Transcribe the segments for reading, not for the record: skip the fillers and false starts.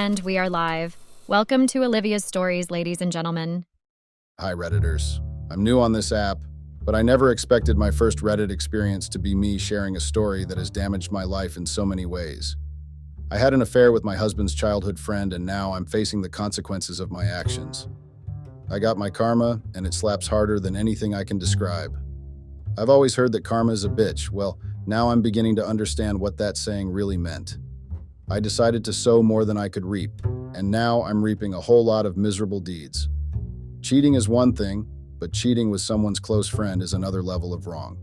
And we are live. Welcome to Olivia's Stories, ladies and gentlemen. Hi, Redditors. I'm new on this app, but I never expected my first Reddit experience to be me sharing a story that has damaged my life in so many ways. I had an affair with my husband's childhood friend, and now I'm facing the consequences of my actions. I got my karma, and it slaps harder than anything I can describe. I've always heard that karma is a bitch. Well, now I'm beginning to understand what that saying really meant. I decided to sow more than I could reap, and now I'm reaping a whole lot of miserable deeds. Cheating is one thing, but cheating with someone's close friend is another level of wrong.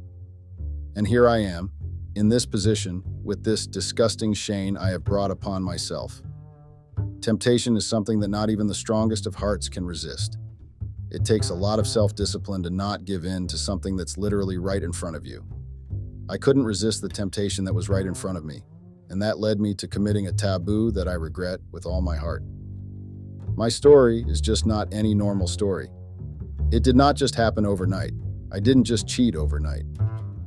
And here I am, in this position, with this disgusting shame I have brought upon myself. Temptation is something that not even the strongest of hearts can resist. It takes a lot of self-discipline to not give in to something that's literally right in front of you. I couldn't resist the temptation that was right in front of me, and that led me to committing a taboo that I regret with all my heart. My story is just not any normal story. It did not just happen overnight. I didn't just cheat overnight.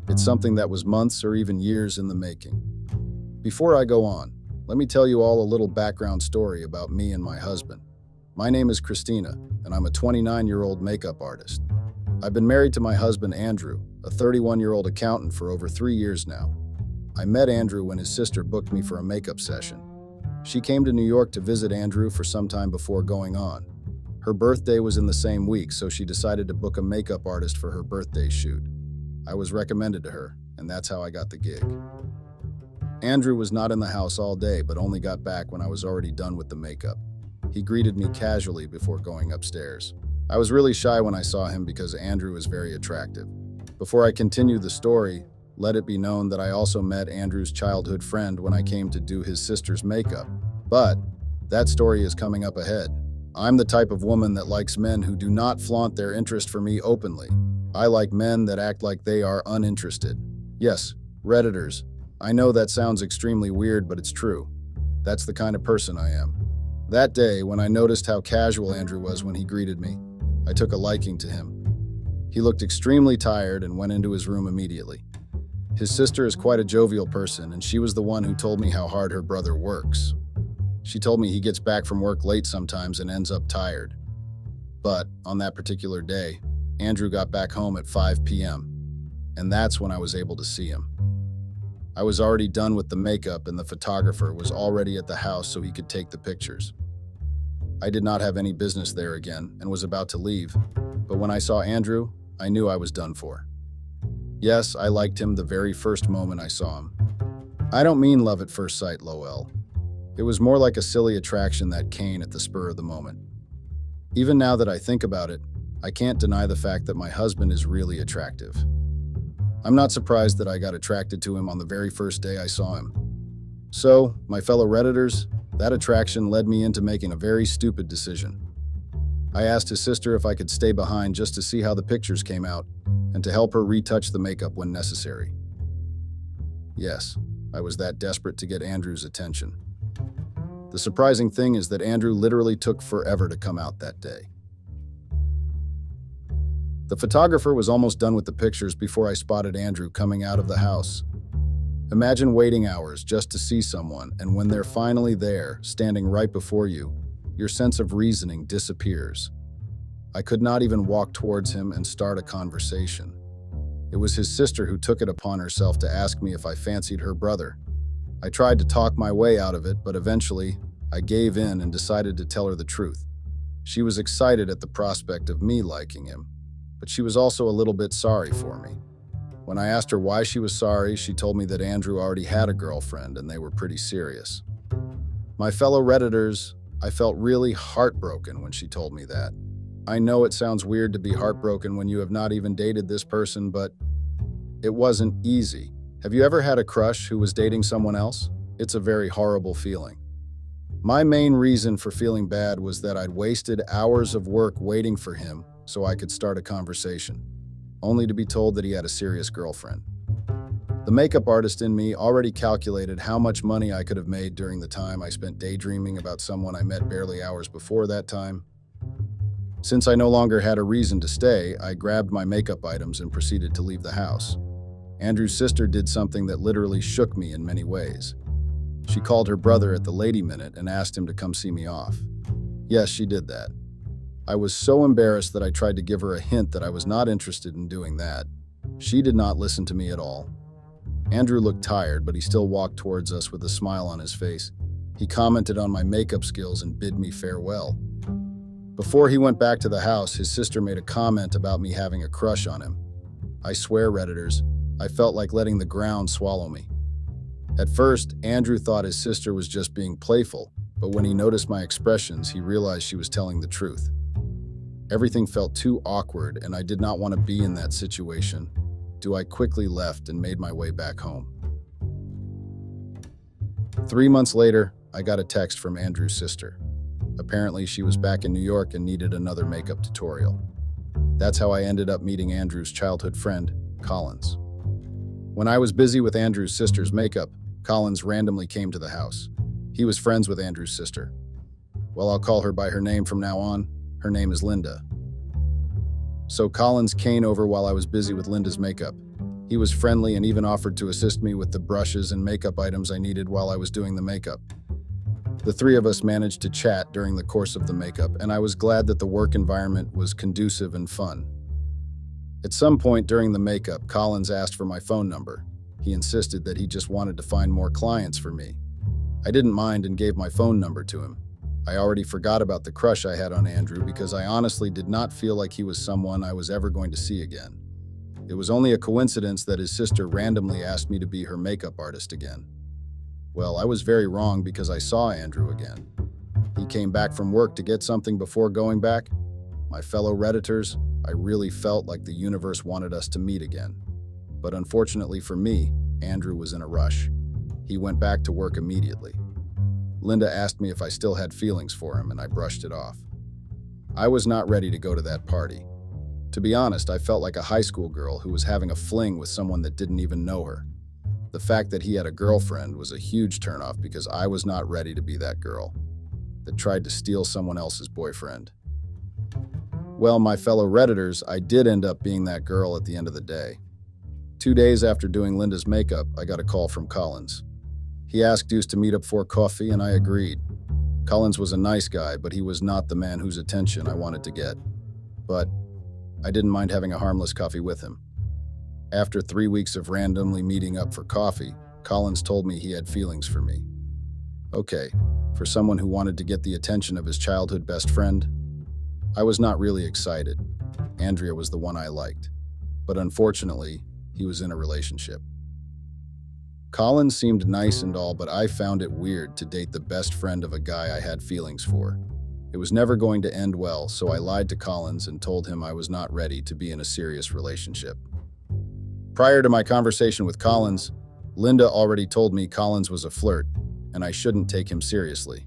It's something that was months or even years in the making. Before I go on, let me tell you all a little background story about me and my husband. My name is Christina, and I'm a 29-year-old makeup artist. I've been married to my husband, Andrew, a 31-year-old accountant for over 3 years now. I met Andrew when his sister booked me for a makeup session. She came to New York to visit Andrew for some time before going on. Her birthday was in the same week, so she decided to book a makeup artist for her birthday shoot. I was recommended to her, and that's how I got the gig. Andrew was not in the house all day, but only got back when I was already done with the makeup. He greeted me casually before going upstairs. I was really shy when I saw him because Andrew is very attractive. Before I continue the story, let it be known that I also met Andrew's childhood friend when I came to do his sister's makeup. But that story is coming up ahead. I'm the type of woman that likes men who do not flaunt their interest for me openly. I like men that act like they are uninterested. Yes, Redditors, I know that sounds extremely weird, but it's true. That's the kind of person I am. That day, when I noticed how casual Andrew was when he greeted me, I took a liking to him. He looked extremely tired and went into his room immediately. His sister is quite a jovial person, and she was the one who told me how hard her brother works. She told me he gets back from work late sometimes and ends up tired. But on that particular day, Andrew got back home at 5 p.m., and that's when I was able to see him. I was already done with the makeup, and the photographer was already at the house so he could take the pictures. I did not have any business there again and was about to leave, but when I saw Andrew, I knew I was done for. Yes, I liked him the very first moment I saw him. I don't mean love at first sight, lol. It was more like a silly attraction that came at the spur of the moment. Even now that I think about it, I can't deny the fact that my husband is really attractive. I'm not surprised that I got attracted to him on the very first day I saw him. So, my fellow Redditors, that attraction led me into making a very stupid decision. I asked his sister if I could stay behind just to see how the pictures came out and to help her retouch the makeup when necessary. Yes, I was that desperate to get Andrew's attention. The surprising thing is that Andrew literally took forever to come out that day. The photographer was almost done with the pictures before I spotted Andrew coming out of the house. Imagine waiting hours just to see someone, and when they're finally there, standing right before you, your sense of reasoning disappears. I could not even walk towards him and start a conversation. It was his sister who took it upon herself to ask me if I fancied her brother. I tried to talk my way out of it, but eventually, I gave in and decided to tell her the truth. She was excited at the prospect of me liking him, but she was also a little bit sorry for me. When I asked her why she was sorry, she told me that Andrew already had a girlfriend and they were pretty serious. My fellow Redditors, I felt really heartbroken when she told me that. I know it sounds weird to be heartbroken when you have not even dated this person, but it wasn't easy. Have you ever had a crush who was dating someone else? It's a very horrible feeling. My main reason for feeling bad was that I'd wasted hours of work waiting for him so I could start a conversation, only to be told that he had a serious girlfriend. The makeup artist in me already calculated how much money I could have made during the time I spent daydreaming about someone I met barely hours before that time. Since I no longer had a reason to stay, I grabbed my makeup items and proceeded to leave the house. Andrew's sister did something that literally shook me in many ways. She called her brother at the lady minute and asked him to come see me off. Yes, she did that. I was so embarrassed that I tried to give her a hint that I was not interested in doing that. She did not listen to me at all. Andrew looked tired, but he still walked towards us with a smile on his face. He commented on my makeup skills and bid me farewell. Before he went back to the house, his sister made a comment about me having a crush on him. I swear, Redditors, I felt like letting the ground swallow me. At first, Andrew thought his sister was just being playful, but when he noticed my expressions, he realized she was telling the truth. Everything felt too awkward, and I did not want to be in that situation. I quickly left and made my way back home. 3 months later, I got a text from Andrew's sister. Apparently, she was back in New York and needed another makeup tutorial. That's how I ended up meeting Andrew's childhood friend, Collins. When I was busy with Andrew's sister's makeup, Collins randomly came to the house. He was friends with Andrew's sister. Well, I'll call her by her name from now on. Her name is Linda. So Collins came over while I was busy with Linda's makeup. He was friendly and even offered to assist me with the brushes and makeup items I needed while I was doing the makeup. The three of us managed to chat during the course of the makeup, and I was glad that the work environment was conducive and fun. At some point during the makeup, Collins asked for my phone number. He insisted that he just wanted to find more clients for me. I didn't mind and gave my phone number to him. I already forgot about the crush I had on Andrew because I honestly did not feel like he was someone I was ever going to see again. It was only a coincidence that his sister randomly asked me to be her makeup artist again. Well, I was very wrong because I saw Andrew again. He came back from work to get something before going back. My fellow Redditors, I really felt like the universe wanted us to meet again. But unfortunately for me, Andrew was in a rush. He went back to work immediately. Linda asked me if I still had feelings for him, and I brushed it off. I was not ready to go to that party. To be honest, I felt like a high school girl who was having a fling with someone that didn't even know her. The fact that he had a girlfriend was a huge turnoff because I was not ready to be that girl that tried to steal someone else's boyfriend. Well, my fellow Redditors, I did end up being that girl at the end of the day. 2 days after doing Linda's makeup, I got a call from Collins. He asked us to meet up for coffee, and I agreed. Collins was a nice guy, but he was not the man whose attention I wanted to get. But I didn't mind having a harmless coffee with him. After 3 weeks of randomly meeting up for coffee, Collins told me he had feelings for me. Okay, for someone who wanted to get the attention of his childhood best friend, I was not really excited. Andrea was the one I liked. But unfortunately, he was in a relationship. Collins seemed nice and all, but I found it weird to date the best friend of a guy I had feelings for. It was never going to end well, so I lied to Collins and told him I was not ready to be in a serious relationship. Prior to my conversation with Collins, Linda already told me Collins was a flirt, and I shouldn't take him seriously.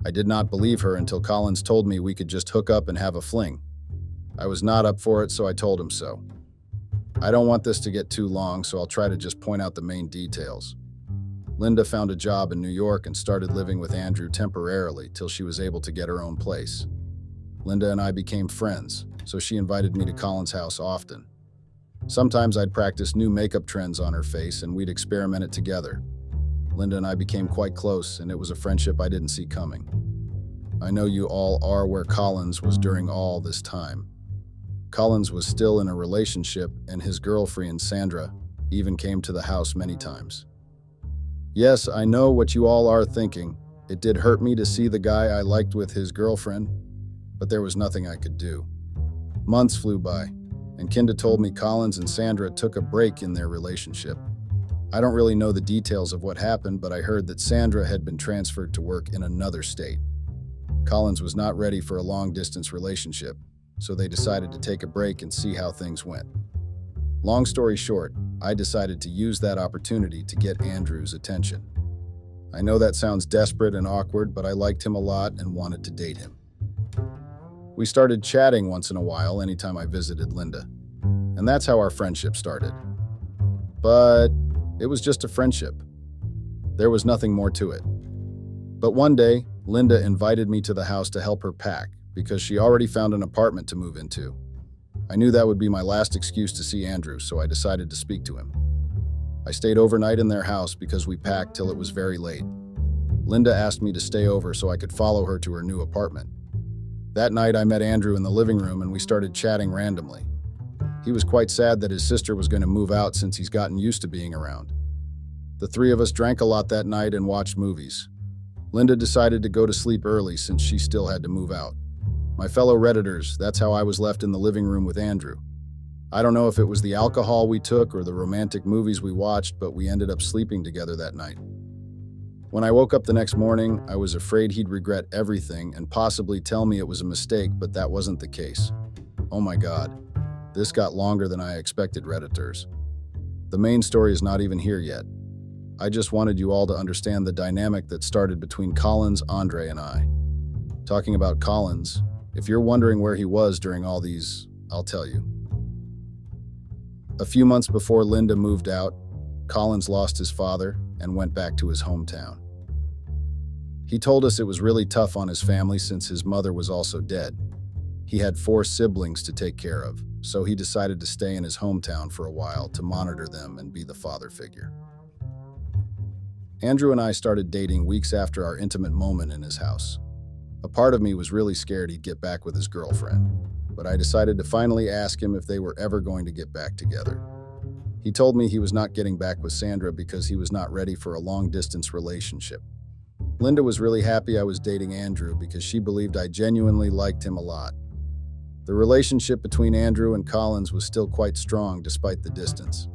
I did not believe her until Collins told me we could just hook up and have a fling. I was not up for it, so I told him so. I don't want this to get too long, so I'll try to just point out the main details. Linda found a job in New York and started living with Andrew temporarily till she was able to get her own place. Linda and I became friends, so she invited me to Collins' house often. Sometimes I'd practice new makeup trends on her face and we'd experiment it together. Linda and I became quite close, and it was a friendship I didn't see coming. I know you all are where Collins was during all this time. Collins was still in a relationship, and his girlfriend, Sandra, even came to the house many times. Yes, I know what you all are thinking. It did hurt me to see the guy I liked with his girlfriend, but there was nothing I could do. Months flew by, and Kinda told me Collins and Sandra took a break in their relationship. I don't really know the details of what happened, but I heard that Sandra had been transferred to work in another state. Collins was not ready for a long-distance relationship, so they decided to take a break and see how things went. Long story short, I decided to use that opportunity to get Andrew's attention. I know that sounds desperate and awkward, but I liked him a lot and wanted to date him. We started chatting once in a while anytime I visited Linda, and that's how our friendship started. But it was just a friendship. There was nothing more to it. But one day, Linda invited me to the house to help her pack because she already found an apartment to move into. I knew that would be my last excuse to see Andrew, so I decided to speak to him. I stayed overnight in their house because we packed till it was very late. Linda asked me to stay over so I could follow her to her new apartment. That night, I met Andrew in the living room and we started chatting randomly. He was quite sad that his sister was going to move out since he's gotten used to being around. The three of us drank a lot that night and watched movies. Linda decided to go to sleep early since she still had to move out. My fellow Redditors, that's how I was left in the living room with Andrew. I don't know if it was the alcohol we took or the romantic movies we watched, but we ended up sleeping together that night. When I woke up the next morning, I was afraid he'd regret everything and possibly tell me it was a mistake, but that wasn't the case. Oh my God, this got longer than I expected, Redditors. The main story is not even here yet. I just wanted you all to understand the dynamic that started between Collins, Andre, and I. Talking about Collins, if you're wondering where he was during all these, I'll tell you. A few months before Linda moved out, Collins lost his father and went back to his hometown. He told us it was really tough on his family since his mother was also dead. He had 4 siblings to take care of, so he decided to stay in his hometown for a while to monitor them and be the father figure. Andrew and I started dating weeks after our intimate moment in his house. A part of me was really scared he'd get back with his girlfriend, but I decided to finally ask him if they were ever going to get back together. He told me he was not getting back with Sandra because he was not ready for a long-distance relationship. Linda was really happy I was dating Andrew because she believed I genuinely liked him a lot. The relationship between Andrew and Collins was still quite strong despite the distance.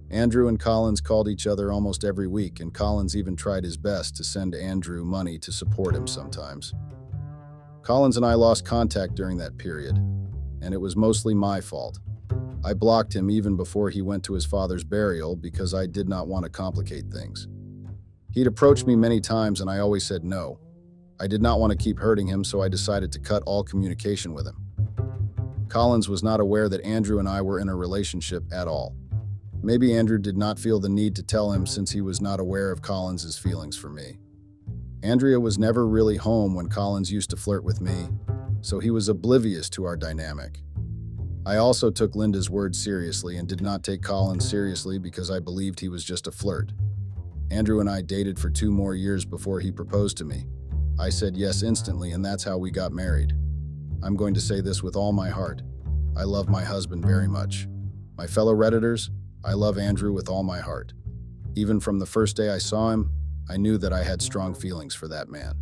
Andrew and Collins called each other almost every week, and Collins even tried his best to send Andrew money to support him sometimes. Collins and I lost contact during that period, and it was mostly my fault. I blocked him even before he went to his father's burial because I did not want to complicate things. He'd approached me many times and I always said no. I did not want to keep hurting him, so I decided to cut all communication with him. Collins was not aware that Andrew and I were in a relationship at all. Maybe Andrew did not feel the need to tell him since he was not aware of Collins's feelings for me. Andrea was never really home when Collins used to flirt with me, so he was oblivious to our dynamic. I also took Linda's words seriously and did not take Collins seriously because I believed he was just a flirt. Andrew and I dated for 2 more years before he proposed to me. I said yes instantly, and that's how we got married. I'm going to say this with all my heart. I love my husband very much. My fellow Redditors, I love Andrew with all my heart. Even from the first day I saw him, I knew that I had strong feelings for that man.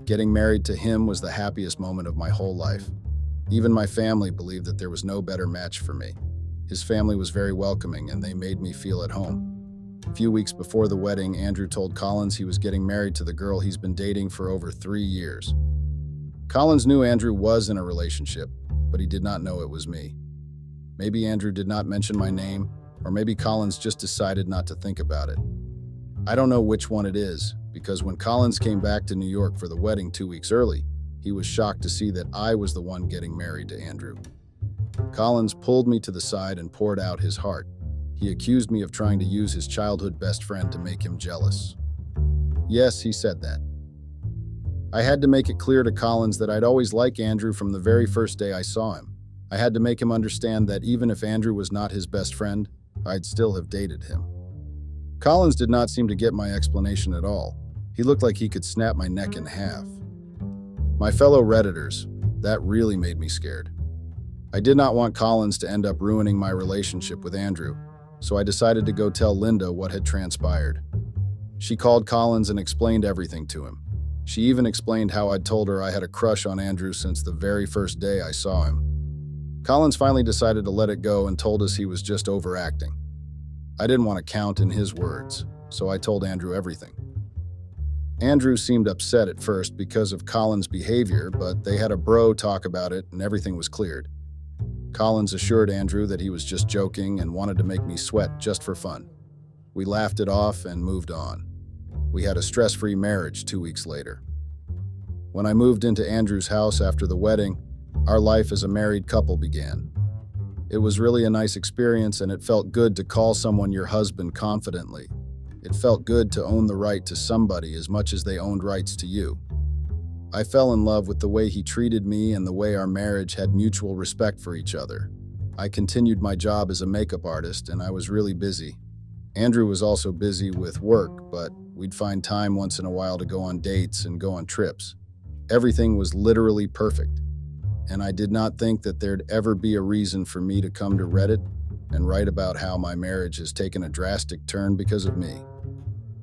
Getting married to him was the happiest moment of my whole life. Even my family believed that there was no better match for me. His family was very welcoming and they made me feel at home. A few weeks before the wedding, Andrew told Collins he was getting married to the girl he's been dating for over 3 years. Collins knew Andrew was in a relationship, but he did not know it was me. Maybe Andrew did not mention my name, or maybe Collins just decided not to think about it. I don't know which one it is, because when Collins came back to New York for the wedding 2 weeks early, he was shocked to see that I was the one getting married to Andrew. Collins pulled me to the side and poured out his heart. He accused me of trying to use his childhood best friend to make him jealous. Yes, he said that. I had to make it clear to Collins that I'd always liked Andrew from the very first day I saw him. I had to make him understand that even if Andrew was not his best friend, I'd still have dated him. Collins did not seem to get my explanation at all. He looked like he could snap my neck in half. My fellow Redditors, that really made me scared. I did not want Collins to end up ruining my relationship with Andrew, so I decided to go tell Linda what had transpired. She called Collins and explained everything to him. She even explained how I'd told her I had a crush on Andrew since the very first day I saw him. Collins finally decided to let it go and told us he was just overacting. I didn't want to count in his words, so I told Andrew everything. Andrew seemed upset at first because of Collins' behavior, but they had a bro talk about it and everything was cleared. Collins assured Andrew that he was just joking and wanted to make me sweat just for fun. We laughed it off and moved on. We had a stress-free marriage 2 weeks later. When I moved into Andrew's house after the wedding, our life as a married couple began. It was really a nice experience, and it felt good to call someone your husband confidently. It felt good to own the right to somebody as much as they owned rights to you. I fell in love with the way he treated me and the way our marriage had mutual respect for each other. I continued my job as a makeup artist, and I was really busy. Andrew was also busy with work, but we'd find time once in a while to go on dates and go on trips. Everything was literally perfect, and I did not think that there'd ever be a reason for me to come to Reddit and write about how my marriage has taken a drastic turn because of me.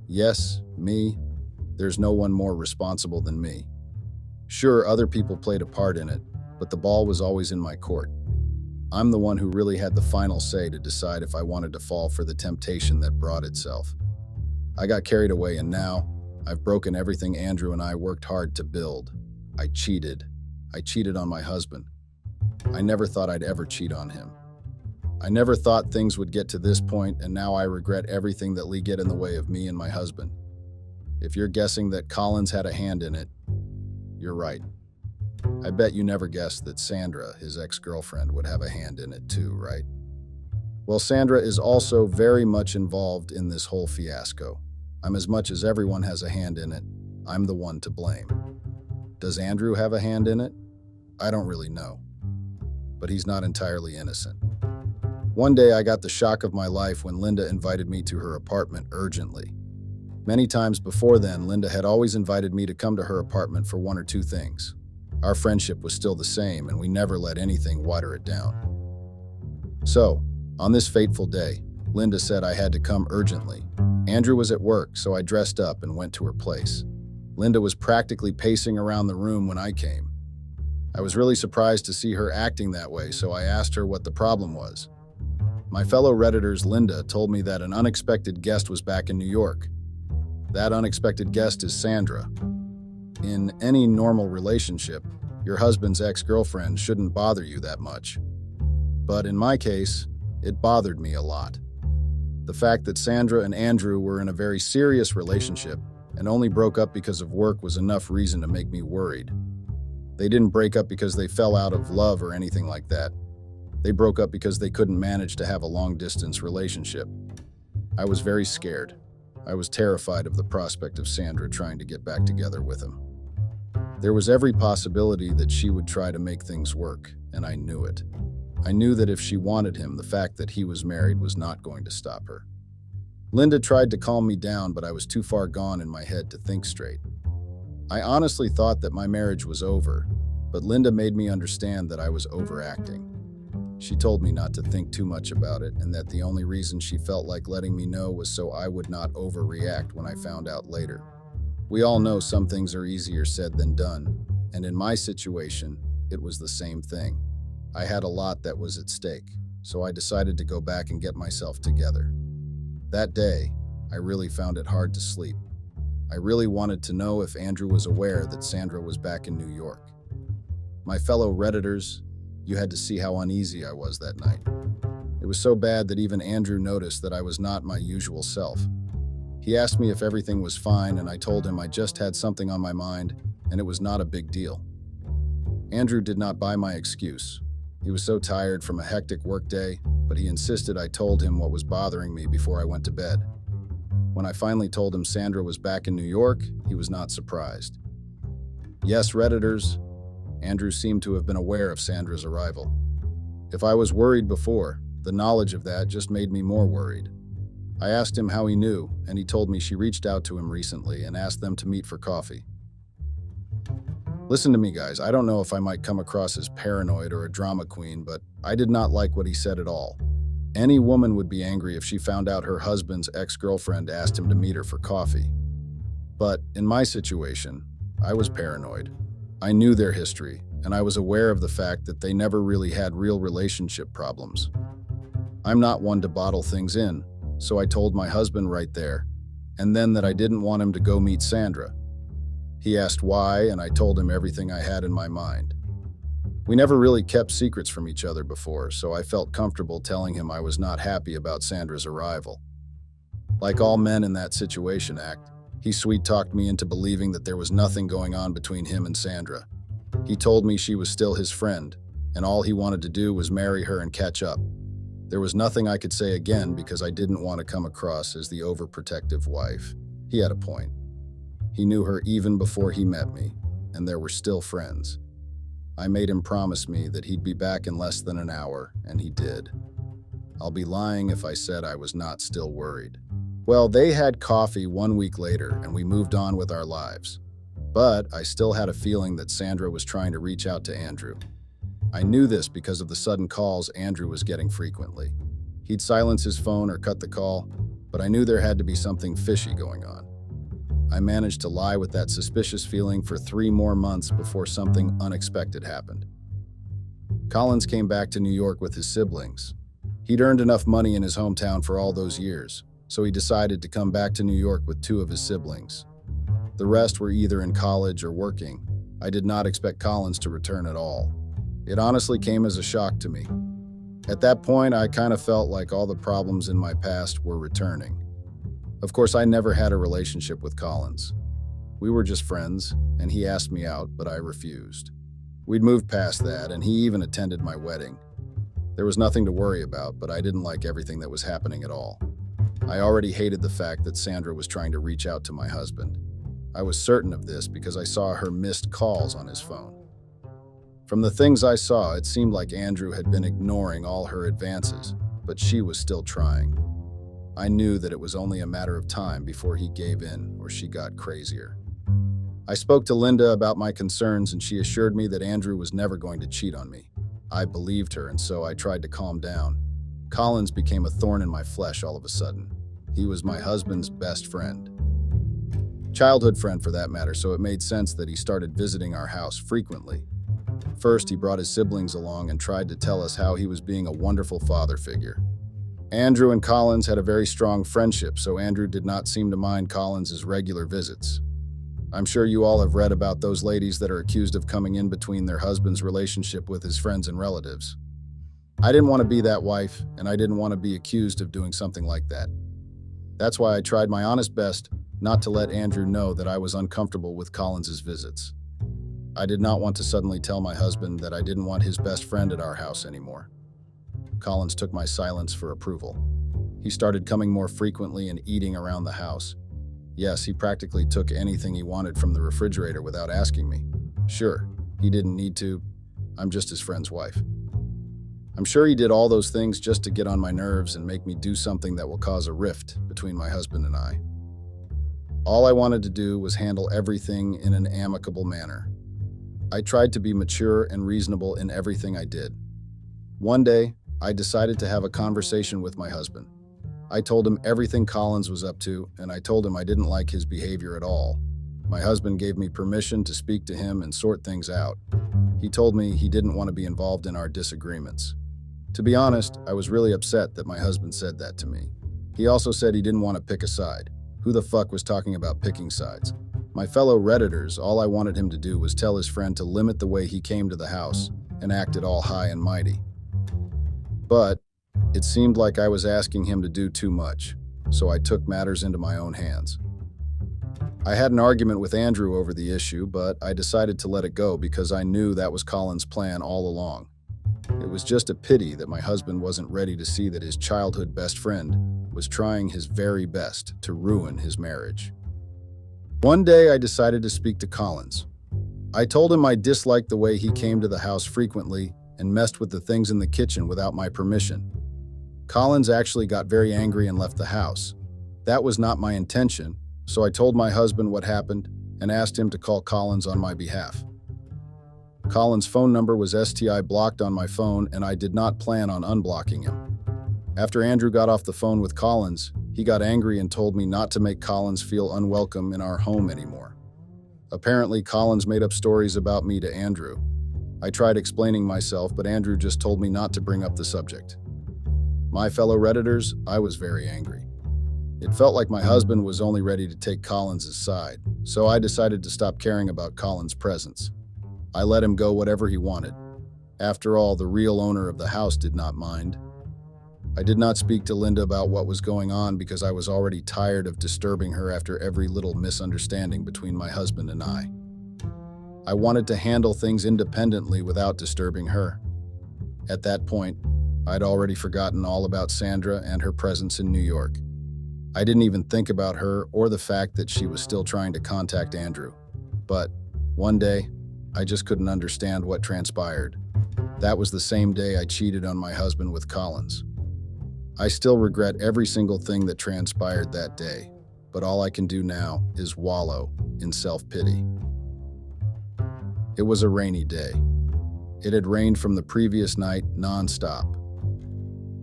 Yes, me. There's no one more responsible than me. Sure, other people played a part in it, but the ball was always in my court. I'm the one who really had the final say to decide if I wanted to fall for the temptation that brought itself. I got carried away, and now I've broken everything Andrew and I worked hard to build. I cheated. I cheated on my husband. I never thought I'd ever cheat on him. I never thought things would get to this point, and now I regret everything that let get in the way of me and my husband. If you're guessing that Collins had a hand in it, you're right. I bet you never guessed that Sandra, his ex-girlfriend, would have a hand in it too, right? Well, Sandra is also very much involved in this whole fiasco. As much as everyone has a hand in it, I'm the one to blame. Does Andrew have a hand in it? I don't really know. But he's not entirely innocent. One day I got the shock of my life when Linda invited me to her apartment urgently. Many times before then, Linda had always invited me to come to her apartment for one or two things. Our friendship was still the same, and we never let anything water it down. So, on this fateful day, Linda said I had to come urgently. Andrew was at work, so I dressed up and went to her place. Linda was practically pacing around the room when I came. I was really surprised to see her acting that way, so I asked her what the problem was. My fellow Redditors Linda told me that an unexpected guest was back in New York. That unexpected guest is Sandra. In any normal relationship, your husband's ex-girlfriend shouldn't bother you that much. But in my case, it bothered me a lot. The fact that Sandra and Andrew were in a very serious relationship and only broke up because of work was enough reason to make me worried. They didn't break up because they fell out of love or anything like that. They broke up because they couldn't manage to have a long-distance relationship. I was very scared. I was terrified of the prospect of Sandra trying to get back together with him. There was every possibility that she would try to make things work, and I knew it. I knew that if she wanted him, the fact that he was married was not going to stop her. Linda tried to calm me down, but I was too far gone in my head to think straight. I honestly thought that my marriage was over, but Linda made me understand that I was overacting. She told me not to think too much about it, and that the only reason she felt like letting me know was so I would not overreact when I found out later. We all know some things are easier said than done, and in my situation, it was the same thing. I had a lot that was at stake, so I decided to go back and get myself together. That day, I really found it hard to sleep. I really wanted to know if Andrew was aware that Sandra was back in New York. My fellow Redditors, you had to see how uneasy I was that night. It was so bad that even Andrew noticed that I was not my usual self. He asked me if everything was fine, and I told him I just had something on my mind, and it was not a big deal. Andrew did not buy my excuse. He was so tired from a hectic workday, but he insisted I told him what was bothering me before I went to bed. When I finally told him Sandra was back in New York, he was not surprised. Yes, Redditors, Andrew seemed to have been aware of Sandra's arrival. If I was worried before, the knowledge of that just made me more worried. I asked him how he knew, and he told me she reached out to him recently and asked them to meet for coffee. Listen to me, guys. I don't know if I might come across as paranoid or a drama queen, but I did not like what he said at all. Any woman would be angry if she found out her husband's ex-girlfriend asked him to meet her for coffee. But in my situation, I was paranoid. I knew their history, and I was aware of the fact that they never really had real relationship problems. I'm not one to bottle things in, so I told my husband right there, and then that I didn't want him to go meet Sandra. He asked why, and I told him everything I had in my mind. We never really kept secrets from each other before, so I felt comfortable telling him I was not happy about Sandra's arrival. Like all men in that situation act, he sweet-talked me into believing that there was nothing going on between him and Sandra. He told me she was still his friend, and all he wanted to do was marry her and catch up. There was nothing I could say again because I didn't want to come across as the overprotective wife. He had a point. He knew her even before he met me, and there were still friends. I made him promise me that he'd be back in less than an hour, and he did. I'll be lying if I said I was not still worried. Well, they had coffee 1 week later and we moved on with our lives. But I still had a feeling that Sandra was trying to reach out to Andrew. I knew this because of the sudden calls Andrew was getting frequently. He'd silence his phone or cut the call, but I knew there had to be something fishy going on. I managed to lie with that suspicious feeling for 3 more months before something unexpected happened. Collins came back to New York with his siblings. He'd earned enough money in his hometown for all those years, so he decided to come back to New York with 2 of his siblings. The rest were either in college or working. I did not expect Collins to return at all. It honestly came as a shock to me. At that point, I kind of felt like all the problems in my past were returning. Of course, I never had a relationship with Collins. We were just friends, and he asked me out, but I refused. We'd moved past that, and he even attended my wedding. There was nothing to worry about, but I didn't like everything that was happening at all. I already hated the fact that Sandra was trying to reach out to my husband. I was certain of this because I saw her missed calls on his phone. From the things I saw, it seemed like Andrew had been ignoring all her advances, but she was still trying. I knew that it was only a matter of time before he gave in or she got crazier. I spoke to Linda about my concerns and she assured me that Andrew was never going to cheat on me. I believed her, and so I tried to calm down. Collins became a thorn in my flesh all of a sudden. He was my husband's best friend. Childhood friend for that matter, so it made sense that he started visiting our house frequently. First, he brought his siblings along and tried to tell us how he was being a wonderful father figure. Andrew and Collins had a very strong friendship, so Andrew did not seem to mind Collins' regular visits. I'm sure you all have read about those ladies that are accused of coming in between their husband's relationship with his friends and relatives. I didn't want to be that wife, and I didn't want to be accused of doing something like that. That's why I tried my honest best not to let Andrew know that I was uncomfortable with Collins' visits. I did not want to suddenly tell my husband that I didn't want his best friend at our house anymore. Collins took my silence for approval. He started coming more frequently and eating around the house. Yes, he practically took anything he wanted from the refrigerator without asking me. Sure, he didn't need to. I'm just his friend's wife. I'm sure he did all those things just to get on my nerves and make me do something that will cause a rift between my husband and I. All I wanted to do was handle everything in an amicable manner. I tried to be mature and reasonable in everything I did. One day, I decided to have a conversation with my husband. I told him everything Collins was up to, and I told him I didn't like his behavior at all. My husband gave me permission to speak to him and sort things out. He told me he didn't want to be involved in our disagreements. To be honest, I was really upset that my husband said that to me. He also said he didn't want to pick a side. Who the fuck was talking about picking sides? My fellow Redditors, all I wanted him to do was tell his friend to limit the way he came to the house and acted all high and mighty. But it seemed like I was asking him to do too much, so I took matters into my own hands. I had an argument with Andrew over the issue, but I decided to let it go because I knew that was Colin's plan all along. It was just a pity that my husband wasn't ready to see that his childhood best friend was trying his very best to ruin his marriage. One day I decided to speak to Collins. I told him I disliked the way he came to the house frequently and messed with the things in the kitchen without my permission. Collins actually got very angry and left the house. That was not my intention, so I told my husband what happened and asked him to call Collins on my behalf. Collins' phone number was STI blocked on my phone, and I did not plan on unblocking him. After Andrew got off the phone with Collins, he got angry and told me not to make Collins feel unwelcome in our home anymore. Apparently, Collins made up stories about me to Andrew. I tried explaining myself, but Andrew just told me not to bring up the subject. My fellow Redditors, I was very angry. It felt like my husband was only ready to take Collins' side, so I decided to stop caring about Collins' presence. I let him go whatever he wanted. After all, the real owner of the house did not mind. I did not speak to Linda about what was going on because I was already tired of disturbing her after every little misunderstanding between my husband and I. I wanted to handle things independently without disturbing her. At that point, I'd already forgotten all about Sandra and her presence in New York. I didn't even think about her or the fact that she was still trying to contact Andrew. But one day, I just couldn't understand what transpired. That was the same day I cheated on my husband with Collins. I still regret every single thing that transpired that day, but all I can do now is wallow in self-pity. It was a rainy day. It had rained from the previous night nonstop.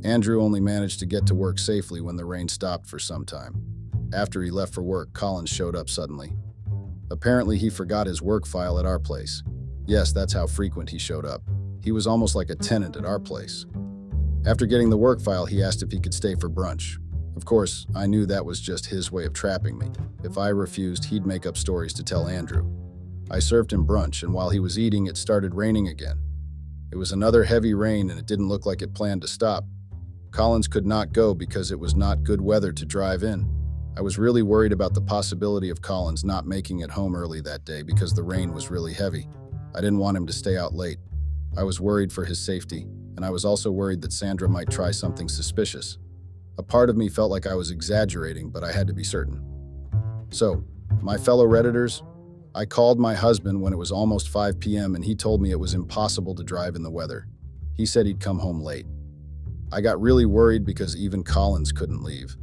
Andrew only managed to get to work safely when the rain stopped for some time. After he left for work, Collins showed up suddenly. Apparently, he forgot his work file at our place. Yes, that's how frequent he showed up. He was almost like a tenant at our place. After getting the work file, he asked if he could stay for brunch. Of course, I knew that was just his way of trapping me. If I refused, he'd make up stories to tell Andrew. I served him brunch, and while he was eating, it started raining again. It was another heavy rain, and it didn't look like it planned to stop. Collins could not go because it was not good weather to drive in. I was really worried about the possibility of Collins not making it home early that day because the rain was really heavy. I didn't want him to stay out late. I was worried for his safety, and I was also worried that Sandra might try something suspicious. A part of me felt like I was exaggerating, but I had to be certain. So, my fellow Redditors, I called my husband when it was almost 5 p.m. and he told me it was impossible to drive in the weather. He said he'd come home late. I got really worried because even Collins couldn't leave.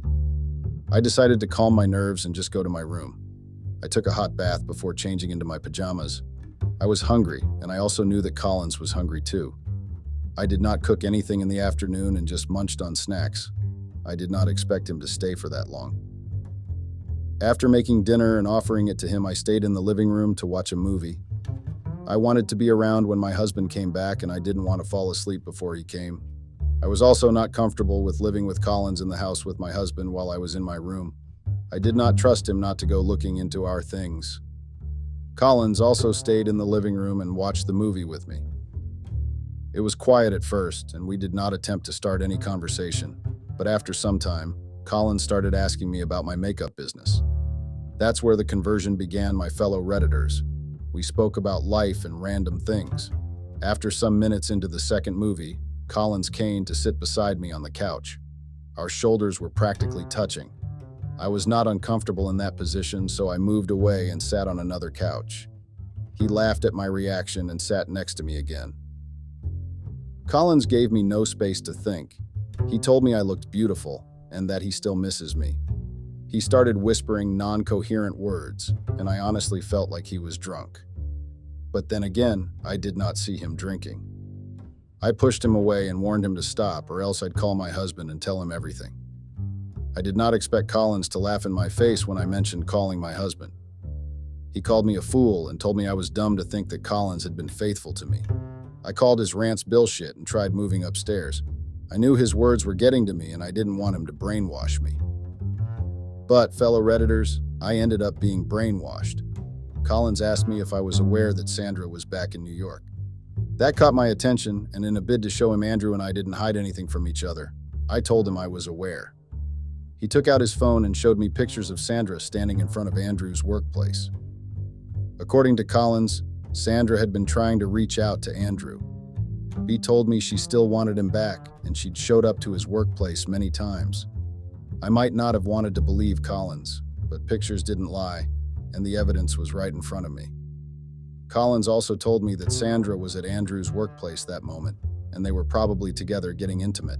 I decided to calm my nerves and just go to my room. I took a hot bath before changing into my pajamas. I was hungry, and I also knew that Collins was hungry too. I did not cook anything in the afternoon and just munched on snacks. I did not expect him to stay for that long. After making dinner and offering it to him, I stayed in the living room to watch a movie. I wanted to be around when my husband came back, and I didn't want to fall asleep before he came. I was also not comfortable with living with Collins in the house with my husband while I was in my room. I did not trust him not to go looking into our things. Collins also stayed in the living room and watched the movie with me. It was quiet at first, and we did not attempt to start any conversation. But after some time, Collins started asking me about my makeup business. That's where the conversion began, my fellow Redditors. We spoke about life and random things. After some minutes into the second movie, Collins came to sit beside me on the couch. Our shoulders were practically touching. I was not uncomfortable in that position, so I moved away and sat on another couch. He laughed at my reaction and sat next to me again. Collins gave me no space to think. He told me I looked beautiful and that he still misses me. He started whispering non-coherent words, and I honestly felt like he was drunk. But then again, I did not see him drinking. I pushed him away and warned him to stop, or else I'd call my husband and tell him everything. I did not expect Collins to laugh in my face when I mentioned calling my husband. He called me a fool and told me I was dumb to think that Collins had been faithful to me. I called his rants bullshit and tried moving upstairs. I knew his words were getting to me and I didn't want him to brainwash me. But, fellow Redditors, I ended up being brainwashed. Collins asked me if I was aware that Sandra was back in New York. That caught my attention, and in a bid to show him Andrew and I didn't hide anything from each other, I told him I was aware. He took out his phone and showed me pictures of Sandra standing in front of Andrew's workplace. According to Collins, Sandra had been trying to reach out to Andrew. He told me she still wanted him back, and she'd showed up to his workplace many times. I might not have wanted to believe Collins, but pictures didn't lie, and the evidence was right in front of me. Collins also told me that Sandra was at Andrew's workplace that moment, and they were probably together getting intimate.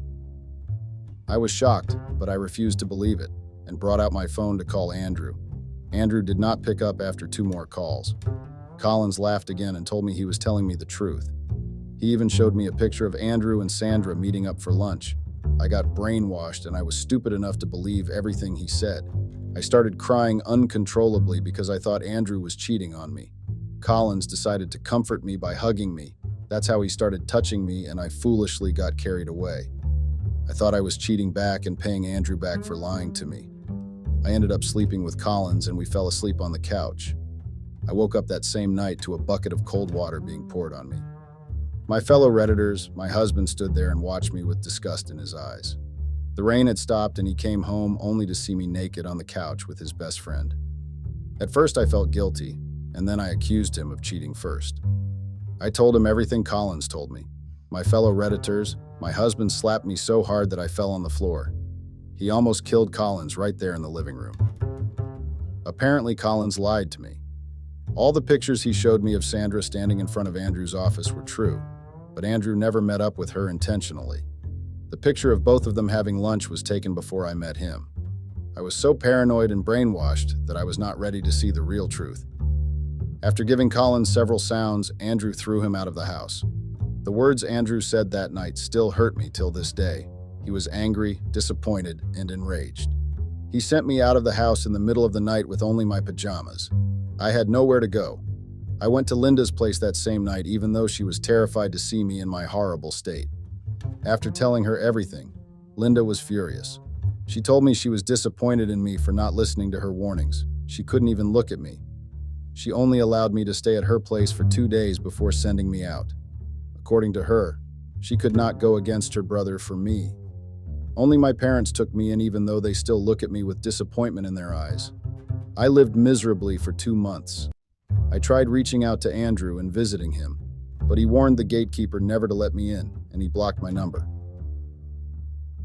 I was shocked, but I refused to believe it, and brought out my phone to call Andrew. Andrew did not pick up after 2 more calls. Collins laughed again and told me he was telling me the truth. He even showed me a picture of Andrew and Sandra meeting up for lunch. I got brainwashed, and I was stupid enough to believe everything he said. I started crying uncontrollably because I thought Andrew was cheating on me. Collins decided to comfort me by hugging me. That's how he started touching me, and I foolishly got carried away. I thought I was cheating back and paying Andrew back for lying to me. I ended up sleeping with Collins, and we fell asleep on the couch. I woke up that same night to a bucket of cold water being poured on me. My fellow Redditors, my husband stood there and watched me with disgust in his eyes. The rain had stopped, and he came home only to see me naked on the couch with his best friend. At first I felt guilty, and then I accused him of cheating first. I told him everything Collins told me. My fellow Redditors, my husband slapped me so hard that I fell on the floor. He almost killed Collins right there in the living room. Apparently, Collins lied to me. All the pictures he showed me of Sandra standing in front of Andrew's office were true, but Andrew never met up with her intentionally. The picture of both of them having lunch was taken before I met him. I was so paranoid and brainwashed that I was not ready to see the real truth. After giving Colin several sounds, Andrew threw him out of the house. The words Andrew said that night still hurt me till this day. He was angry, disappointed, and enraged. He sent me out of the house in the middle of the night with only my pajamas. I had nowhere to go. I went to Linda's place that same night, even though she was terrified to see me in my horrible state. After telling her everything, Linda was furious. She told me she was disappointed in me for not listening to her warnings. She couldn't even look at me. She only allowed me to stay at her place for 2 days before sending me out. According to her, she could not go against her brother for me. Only my parents took me in, even though they still look at me with disappointment in their eyes. I lived miserably for 2 months. I tried reaching out to Andrew and visiting him, but he warned the gatekeeper never to let me in, and he blocked my number.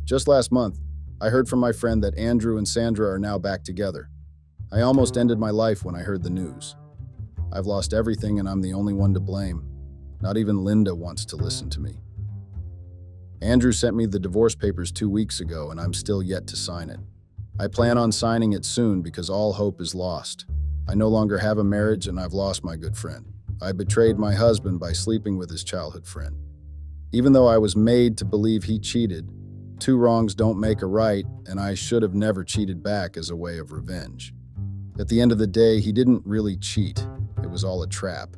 Just last month, I heard from my friend that Andrew and Sandra are now back together. I almost ended my life when I heard the news. I've lost everything and I'm the only one to blame. Not even Linda wants to listen to me. Andrew sent me the divorce papers 2 weeks ago and I'm still yet to sign it. I plan on signing it soon because all hope is lost. I no longer have a marriage and I've lost my good friend. I betrayed my husband by sleeping with his childhood friend. Even though I was made to believe he cheated, 2 wrongs don't make a right, and I should have never cheated back as a way of revenge. At the end of the day, he didn't really cheat. It was all a trap.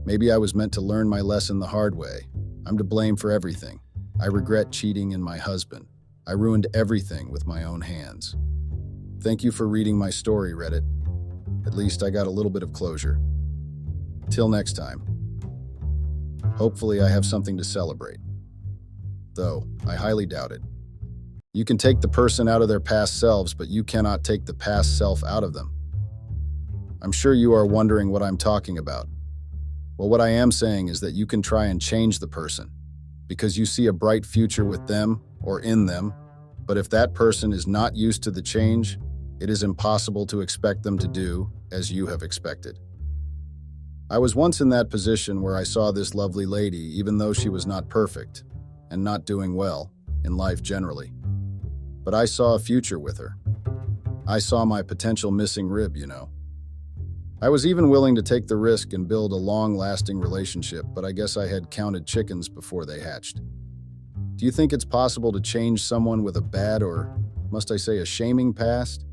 Maybe I was meant to learn my lesson the hard way. I'm to blame for everything. I regret cheating in my husband. I ruined everything with my own hands. Thank you for reading my story, Reddit. At least I got a little bit of closure. Till next time. Hopefully I have something to celebrate. Though, I highly doubt it. You can take the person out of their past selves, but you cannot take the past self out of them. I'm sure you are wondering what I'm talking about. Well, what I am saying is that you can try and change the person, because you see a bright future with them or in them, but if that person is not used to the change, it is impossible to expect them to do as you have expected. I was once in that position where I saw this lovely lady, even though she was not perfect and not doing well in life generally. But I saw a future with her. I saw my potential missing rib, you know. I was even willing to take the risk and build a long-lasting relationship, but I guess I had counted chickens before they hatched. Do you think it's possible to change someone with a bad, or must I say a shaming past?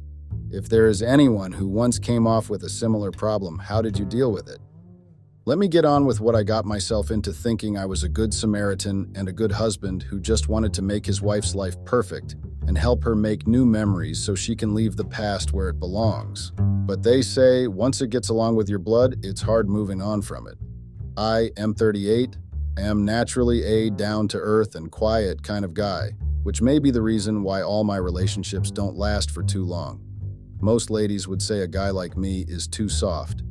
If there is anyone who once came off with a similar problem, how did you deal with it? Let me get on with what I got myself into thinking I was a good Samaritan and a good husband who just wanted to make his wife's life perfect and help her make new memories so she can leave the past where it belongs. But they say once it gets along with your blood, it's hard moving on from it. I am 38, am naturally a down-to-earth and quiet kind of guy, which may be the reason why all my relationships don't last for too long. Most ladies would say a guy like me is too soft.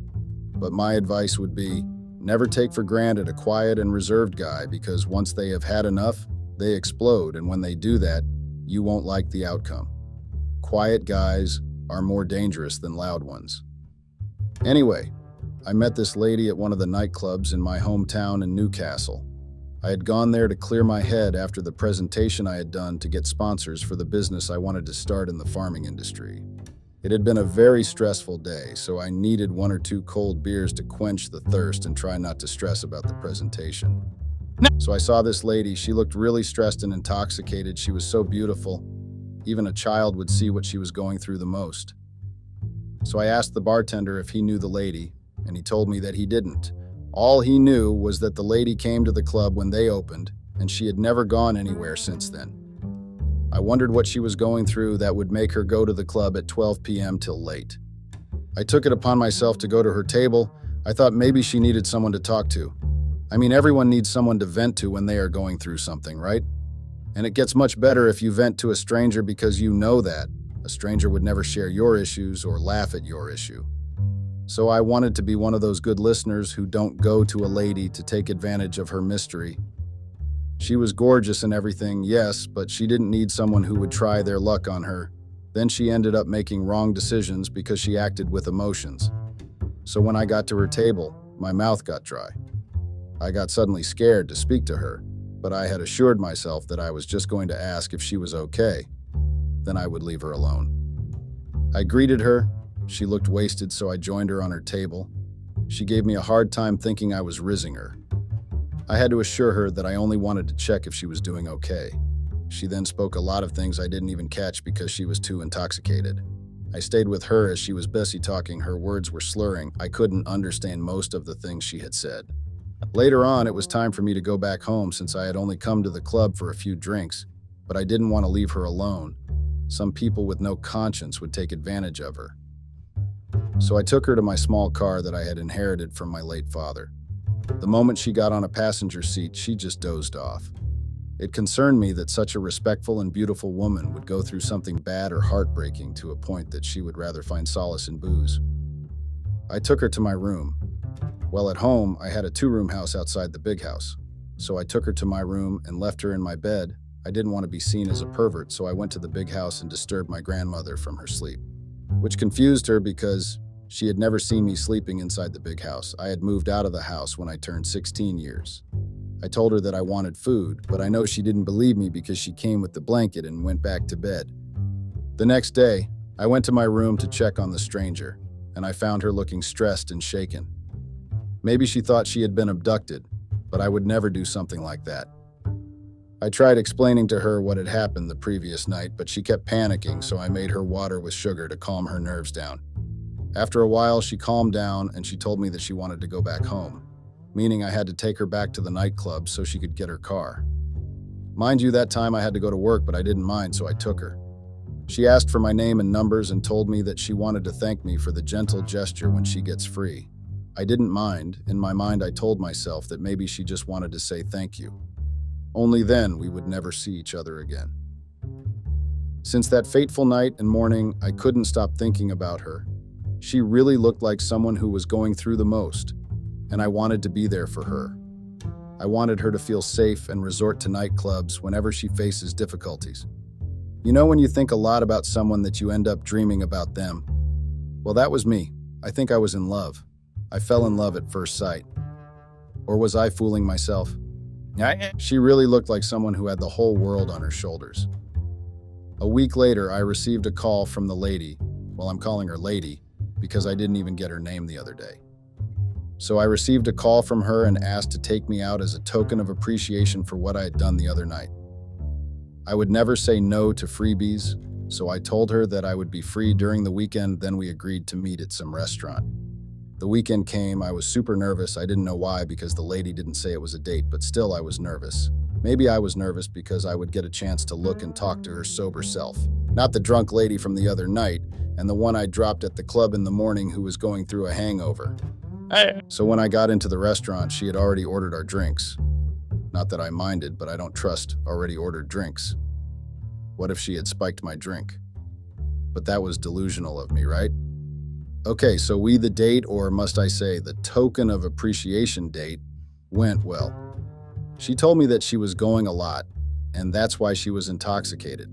But my advice would be, never take for granted a quiet and reserved guy, because once they have had enough, they explode, and when they do that, you won't like the outcome. Quiet guys are more dangerous than loud ones. Anyway, I met this lady at one of the nightclubs in my hometown in Newcastle. I had gone there to clear my head after the presentation I had done to get sponsors for the business I wanted to start in the farming industry. It had been a very stressful day, so I needed 1 or 2 cold beers to quench the thirst and try not to stress about the presentation. So I saw this lady. She looked really stressed and intoxicated. She was so beautiful. Even a child would see what she was going through the most. So I asked the bartender if he knew the lady, and he told me that he didn't. All he knew was that the lady came to the club when they opened, and she had never gone anywhere since then. I wondered what she was going through that would make her go to the club at 12 p.m. till late. I took it upon myself to go to her table. I thought maybe she needed someone to talk to. I mean, everyone needs someone to vent to when they are going through something, right? And it gets much better if you vent to a stranger because you know that a stranger would never share your issues or laugh at your issue. So I wanted to be one of those good listeners who don't go to a lady to take advantage of her mystery. She was gorgeous and everything, yes, but she didn't need someone who would try their luck on her. Then she ended up making wrong decisions because she acted with emotions. So when I got to her table, my mouth got dry. I got suddenly scared to speak to her. but I had assured myself that I was just going to ask if she was okay. Then I would leave her alone. I greeted her. She looked wasted, so I joined her on her table. She gave me a hard time thinking I was rizzing her. I had to assure her that I only wanted to check if she was doing okay. She then spoke a lot of things I didn't even catch because she was too intoxicated. I stayed with her as she was busy talking. Her words were slurring. I couldn't understand most of the things she had said. Later on, it was time for me to go back home since I had only come to the club for a few drinks, but I didn't want to leave her alone. Some people with no conscience would take advantage of her. So I took her to my small car that I had inherited from my late father. The moment she got on a passenger seat, she just dozed off. It concerned me that such a respectful and beautiful woman would go through something bad or heartbreaking to a point that she would rather find solace in booze. I took her to my room. Well, at home, I had a 2-room house outside the big house. So I took her to my room and left her in my bed. I didn't want to be seen as a pervert, so I went to the big house and disturbed my grandmother from her sleep, which confused her because she had never seen me sleeping inside the big house. I had moved out of the house when I turned 16 years. I told her that I wanted food, but I know she didn't believe me because she came with the blanket and went back to bed. The next day, I went to my room to check on the stranger, and I found her looking stressed and shaken. Maybe she thought she had been abducted, but I would never do something like that. I tried explaining to her what had happened the previous night, but she kept panicking, so I made her water with sugar to calm her nerves down. After a while, she calmed down and she told me that she wanted to go back home, meaning I had to take her back to the nightclub so she could get her car. Mind you, that time I had to go to work, but I didn't mind, so I took her. She asked for my name and numbers and told me that she wanted to thank me for the gentle gesture when she gets free. I didn't mind. In my mind, I told myself that maybe she just wanted to say thank you. Only then we would never see each other again. Since that fateful night and morning, I couldn't stop thinking about her. She really looked like someone who was going through the most, and I wanted to be there for her. I wanted her to feel safe and resort to nightclubs whenever she faces difficulties. You know when you think a lot about someone that you end up dreaming about them? Well, that was me. I think I was in love. I fell in love at first sight. Or was I fooling myself? She really looked like someone who had the whole world on her shoulders. A week later, I received a call from the lady. Well, I'm calling her Lady because I didn't even get her name the other day. So I received a call from her and asked to take me out as a token of appreciation for what I had done the other night. I would never say no to freebies, so I told her that I would be free during the weekend, then we agreed to meet at some restaurant. The weekend came, I was super nervous. I didn't know why because the lady didn't say it was a date, but still I was nervous. Maybe I was nervous because I would get a chance to look and talk to her sober self. Not the drunk lady from the other night, and the one I dropped at the club in the morning who was going through a hangover. So when I got into the restaurant, she had already ordered our drinks. Not that I minded, but I don't trust already ordered drinks. What if she had spiked my drink? But that was delusional of me, right? Okay, so the date, or must I say the token of appreciation date, went well. She told me that she was going a lot, and that's why she was intoxicated.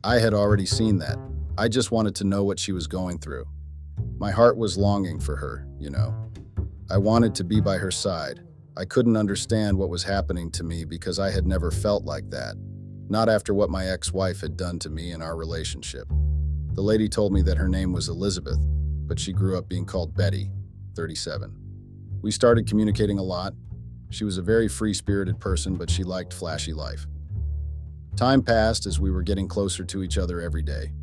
I had already seen that. I just wanted to know what she was going through. My heart was longing for her, you know. I wanted to be by her side. I couldn't understand what was happening to me because I had never felt like that. Not after what my ex-wife had done to me in our relationship. The lady told me that her name was Elizabeth, but she grew up being called Betty, 37. We started communicating a lot. She was a very free-spirited person, but she liked flashy life. Time passed as we were getting closer to each other every day.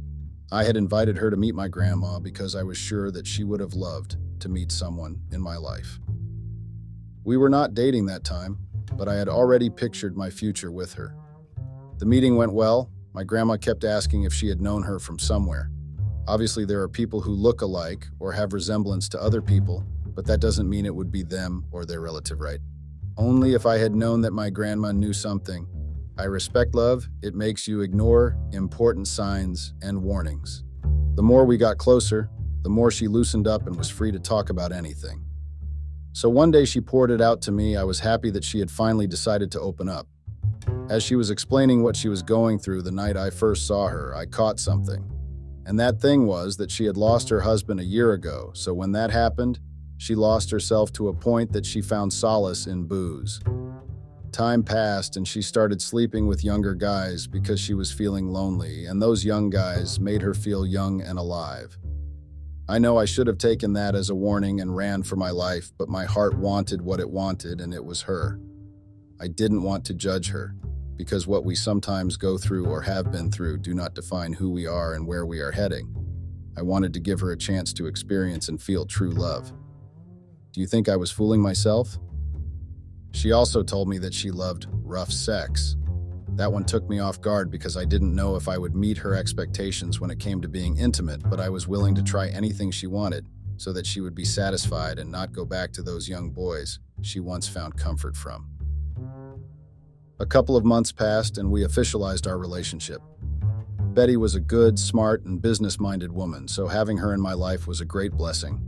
I had invited her to meet my grandma because I was sure that she would have loved to meet someone in my life. We were not dating that time, but I had already pictured my future with her. The meeting went well. My grandma kept asking if she had known her from somewhere. Obviously, there are people who look alike or have resemblance to other people, but that doesn't mean it would be them or their relative, right? Only if I had known that my grandma knew something. I respect love. It makes you ignore important signs and warnings. The more we got closer, the more she loosened up and was free to talk about anything. So one day she poured it out to me. I was happy that she had finally decided to open up. As she was explaining what she was going through the night I first saw her, I caught something. And that thing was that she had lost her husband a year ago, so when that happened, she lost herself to a point that she found solace in booze. Time passed and she started sleeping with younger guys because she was feeling lonely, and those young guys made her feel young and alive. I know I should have taken that as a warning and ran for my life, but my heart wanted what it wanted, and it was her. I didn't want to judge her, because what we sometimes go through or have been through do not define who we are and where we are heading. I wanted to give her a chance to experience and feel true love. Do you think I was fooling myself? She also told me that she loved rough sex. That one took me off guard because I didn't know if I would meet her expectations when it came to being intimate, but I was willing to try anything she wanted so that she would be satisfied and not go back to those young boys she once found comfort from. A couple of months passed and we officialized our relationship. Betty was a good, smart, and business-minded woman, so having her in my life was a great blessing.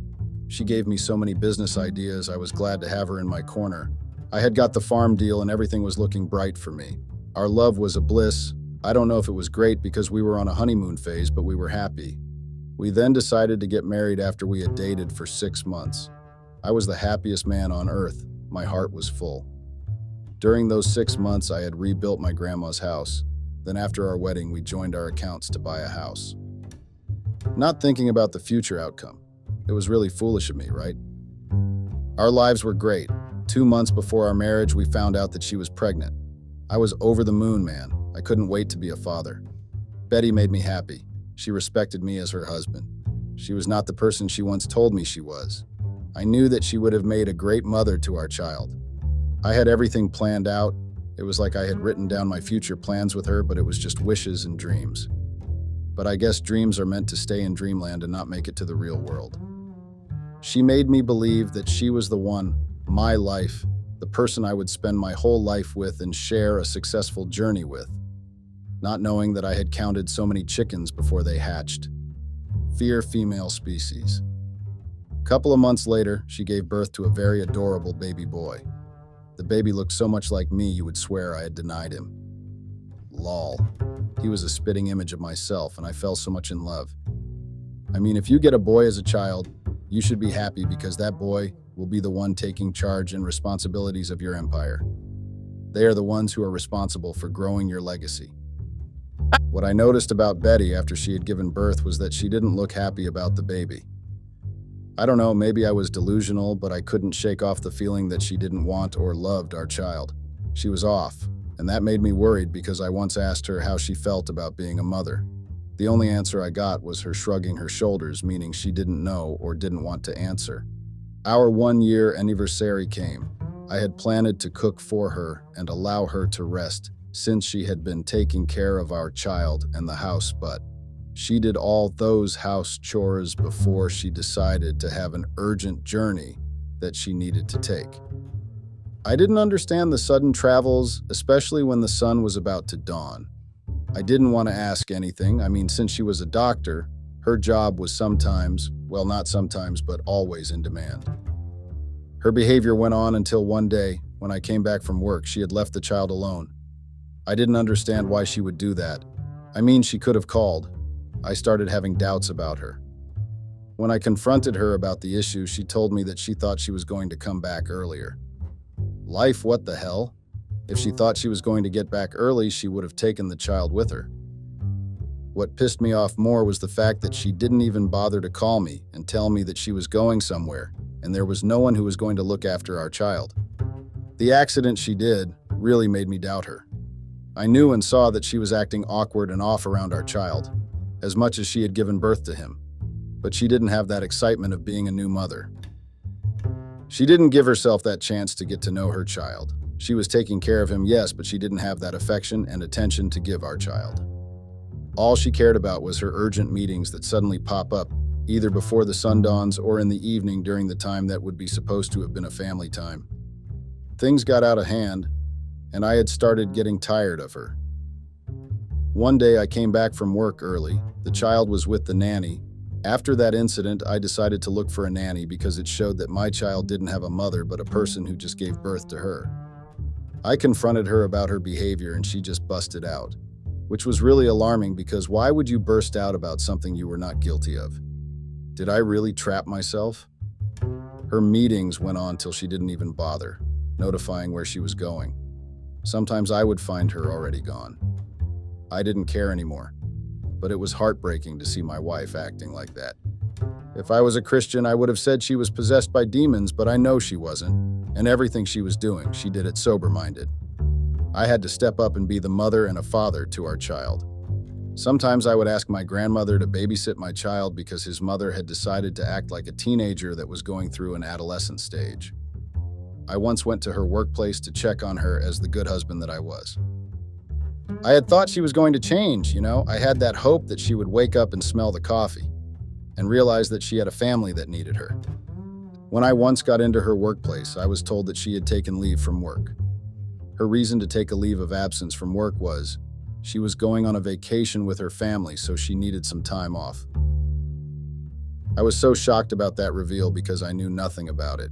She gave me so many business ideas. I was glad to have her in my corner. I had got the farm deal and everything was looking bright for me. Our love was a bliss. I don't know if it was great because we were on a honeymoon phase, but we were happy. We then decided to get married after we had dated for 6 months. I was the happiest man on earth. My heart was full. During those 6 months, I had rebuilt my grandma's house. Then after our wedding, we joined our accounts to buy a house. Not thinking about the future outcome. It was really foolish of me, right? Our lives were great. 2 months before our marriage, we found out that she was pregnant. I was over the moon, man. I couldn't wait to be a father. Betty made me happy. She respected me as her husband. She was not the person she once told me she was. I knew that she would have made a great mother to our child. I had everything planned out. It was like I had written down my future plans with her, but it was just wishes and dreams. But I guess dreams are meant to stay in dreamland and not make it to the real world. She made me believe that she was the one, my life, the person I would spend my whole life with and share a successful journey with, not knowing that I had counted so many chickens before they hatched. Fear female species. A couple of months later, she gave birth to a very adorable baby boy. The baby looked so much like me you would swear I had denied him. Lol. He was a spitting image of myself, and I fell so much in love. I mean, if you get a boy as a child, you should be happy because that boy will be the one taking charge and responsibilities of your empire. They are the ones who are responsible for growing your legacy. What I noticed about Betty after she had given birth was that she didn't look happy about the baby. I don't know, maybe I was delusional, but I couldn't shake off the feeling that she didn't want or loved our child. She was off, and that made me worried because I once asked her how she felt about being a mother. The only answer I got was her shrugging her shoulders, meaning she didn't know or didn't want to answer. Our 1-year anniversary came. I had planned to cook for her and allow her to rest since she had been taking care of our child and the house, but she did all those house chores before she decided to have an urgent journey that she needed to take. I didn't understand the sudden travels, especially when the sun was about to dawn. I didn't want to ask anything. I mean, since she was a doctor, her job was sometimes, well, not sometimes, but always in demand. Her behavior went on until one day, when I came back from work, she had left the child alone. I didn't understand why she would do that. I mean, she could have called. I started having doubts about her. When I confronted her about the issue, she told me that she thought she was going to come back earlier. Life, what the hell? If she thought she was going to get back early, she would have taken the child with her. What pissed me off more was the fact that she didn't even bother to call me and tell me that she was going somewhere, and there was no one who was going to look after our child. The accident she did really made me doubt her. I knew and saw that she was acting awkward and off around our child, as much as she had given birth to him. But she didn't have that excitement of being a new mother. She didn't give herself that chance to get to know her child. She was taking care of him, yes, but she didn't have that affection and attention to give our child. All she cared about was her urgent meetings that suddenly pop up, either before the sun dawns or in the evening during the time that would be supposed to have been a family time. Things got out of hand, and I had started getting tired of her. One day I came back from work early. The child was with the nanny. After that incident, I decided to look for a nanny because it showed that my child didn't have a mother but a person who just gave birth to her. I confronted her about her behavior and she just busted out, which was really alarming because why would you burst out about something you were not guilty of? Did I really trap myself? Her meetings went on till she didn't even bother, notifying where she was going. Sometimes I would find her already gone. I didn't care anymore, but it was heartbreaking to see my wife acting like that. If I was a Christian, I would have said she was possessed by demons, but I know she wasn't, and everything she was doing, she did it sober-minded. I had to step up and be the mother and a father to our child. Sometimes I would ask my grandmother to babysit my child because his mother had decided to act like a teenager that was going through an adolescent stage. I once went to her workplace to check on her as the good husband that I was. I had thought she was going to change, I had that hope that she would wake up and smell the coffee and realize that she had a family that needed her. When I once got into her workplace, I was told that she had taken leave from work. Her reason to take a leave of absence from work was she was going on a vacation with her family, so she needed some time off. I was so shocked about that reveal because I knew nothing about it.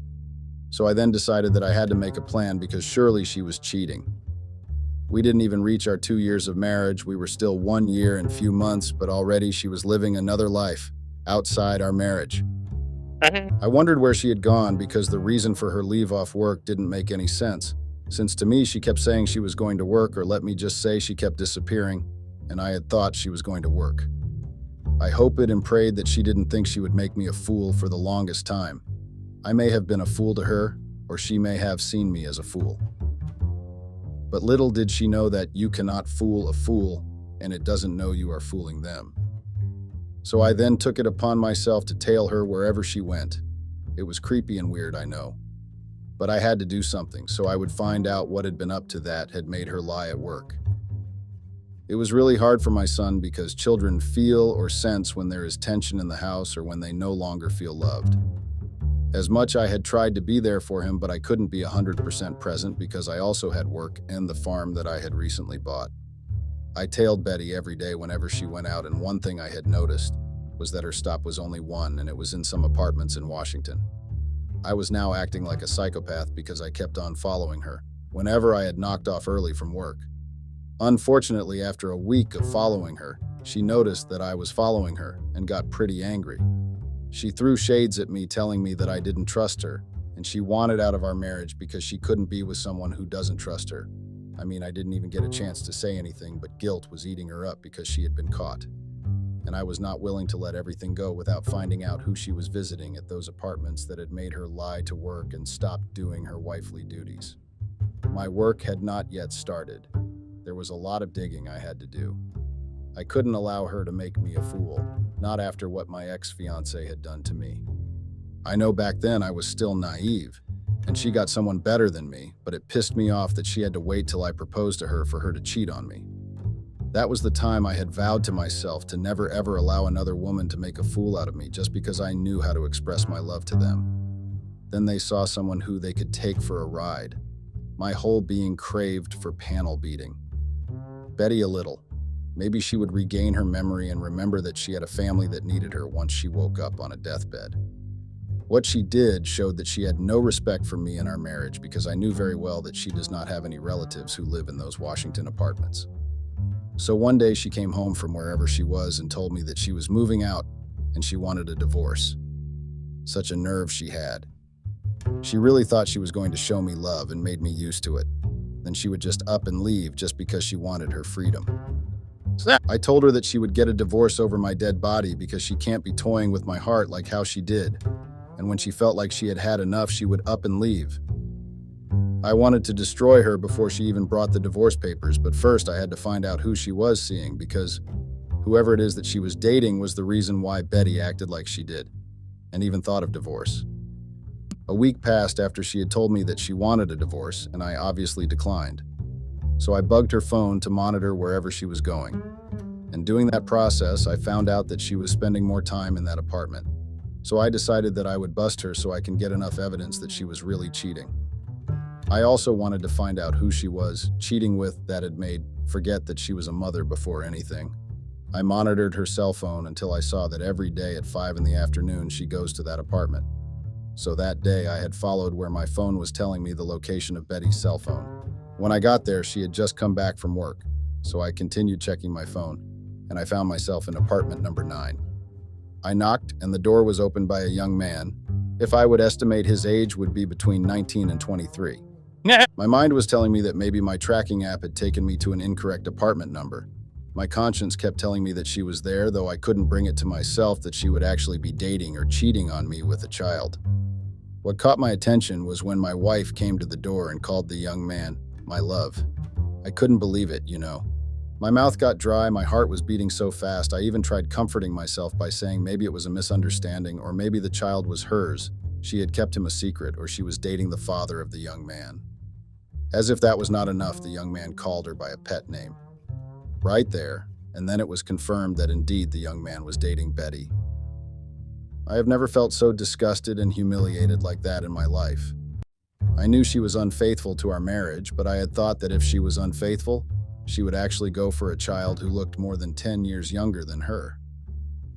So I then decided that I had to make a plan because surely she was cheating. We didn't even reach our 2 years of marriage. We were still 1 year and few months, but already she was living another life outside our marriage. I wondered where she had gone because the reason for her leave off work didn't make any sense, since to me she kept saying she was going to work, or let me just say she kept disappearing, and I had thought she was going to work. I hoped and prayed that she didn't think she would make me a fool for the longest time. I may have been a fool to her, or she may have seen me as a fool. But little did she know that you cannot fool a fool, and it doesn't know you are fooling them. So I then took it upon myself to tail her wherever she went. It was creepy and weird, I know. But I had to do something, so I would find out what had been up to that had made her lie at work. It was really hard for my son because children feel or sense when there is tension in the house or when they no longer feel loved. As much I had tried to be there for him, but I couldn't be 100% present because I also had work and the farm that I had recently bought. I tailed Betty every day whenever she went out, and one thing I had noticed was that her stop was only one, and it was in some apartments in Washington. I was now acting like a psychopath because I kept on following her whenever I had knocked off early from work. Unfortunately, after a week of following her, she noticed that I was following her and got pretty angry. She threw shades at me, telling me that I didn't trust her, and she wanted out of our marriage because she couldn't be with someone who doesn't trust her. I didn't even get a chance to say anything, but guilt was eating her up because she had been caught. And I was not willing to let everything go without finding out who she was visiting at those apartments that had made her lie to work and stop doing her wifely duties. My work had not yet started. There was a lot of digging I had to do. I couldn't allow her to make me a fool, not after what my ex-fiancé had done to me. I know back then I was still naive, and she got someone better than me, but it pissed me off that she had to wait till I proposed to her for her to cheat on me. That was the time I had vowed to myself to never ever allow another woman to make a fool out of me just because I knew how to express my love to them. Then they saw someone who they could take for a ride. My whole being craved for panel beating. Betty a little. Maybe she would regain her memory and remember that she had a family that needed her once she woke up on a deathbed. What she did showed that she had no respect for me and our marriage because I knew very well that she does not have any relatives who live in those Washington apartments. So one day she came home from wherever she was and told me that she was moving out and she wanted a divorce. Such a nerve she had. She really thought she was going to show me love and made me used to it. Then she would just up and leave just because she wanted her freedom. I told her that she would get a divorce over my dead body because she can't be toying with my heart like how she did. And when she felt like she had had enough, she would up and leave. I wanted to destroy her before she even brought the divorce papers, but first I had to find out who she was seeing because whoever it is that she was dating was the reason why Betty acted like she did and even thought of divorce. A week passed after she had told me that she wanted a divorce, and I obviously declined. So I bugged her phone to monitor wherever she was going. And doing that process, I found out that she was spending more time in that apartment. So I decided that I would bust her so I can get enough evidence that she was really cheating. I also wanted to find out who she was cheating with that had made forget that she was a mother before anything. I monitored her cell phone until I saw that every day at 5 in the afternoon she goes to that apartment. So that day I had followed where my phone was telling me the location of Betty's cell phone. When I got there, she had just come back from work, so I continued checking my phone, and I found myself in apartment number 9. I knocked, and the door was opened by a young man. If I would estimate his age would be between 19 and 23. My mind was telling me that maybe my tracking app had taken me to an incorrect apartment number. My conscience kept telling me that she was there, though I couldn't bring it to myself that she would actually be dating or cheating on me with a child. What caught my attention was when my wife came to the door and called the young man my love. I couldn't believe it, you know. My mouth got dry, my heart was beating so fast, I even tried comforting myself by saying maybe it was a misunderstanding, or maybe the child was hers. She had kept him a secret, or she was dating the father of the young man. As if that was not enough, the young man called her by a pet name. Right there, and then it was confirmed that indeed the young man was dating Betty. I have never felt so disgusted and humiliated like that in my life. I knew she was unfaithful to our marriage, but I had thought that if she was unfaithful, she would actually go for a child who looked more than 10 years younger than her.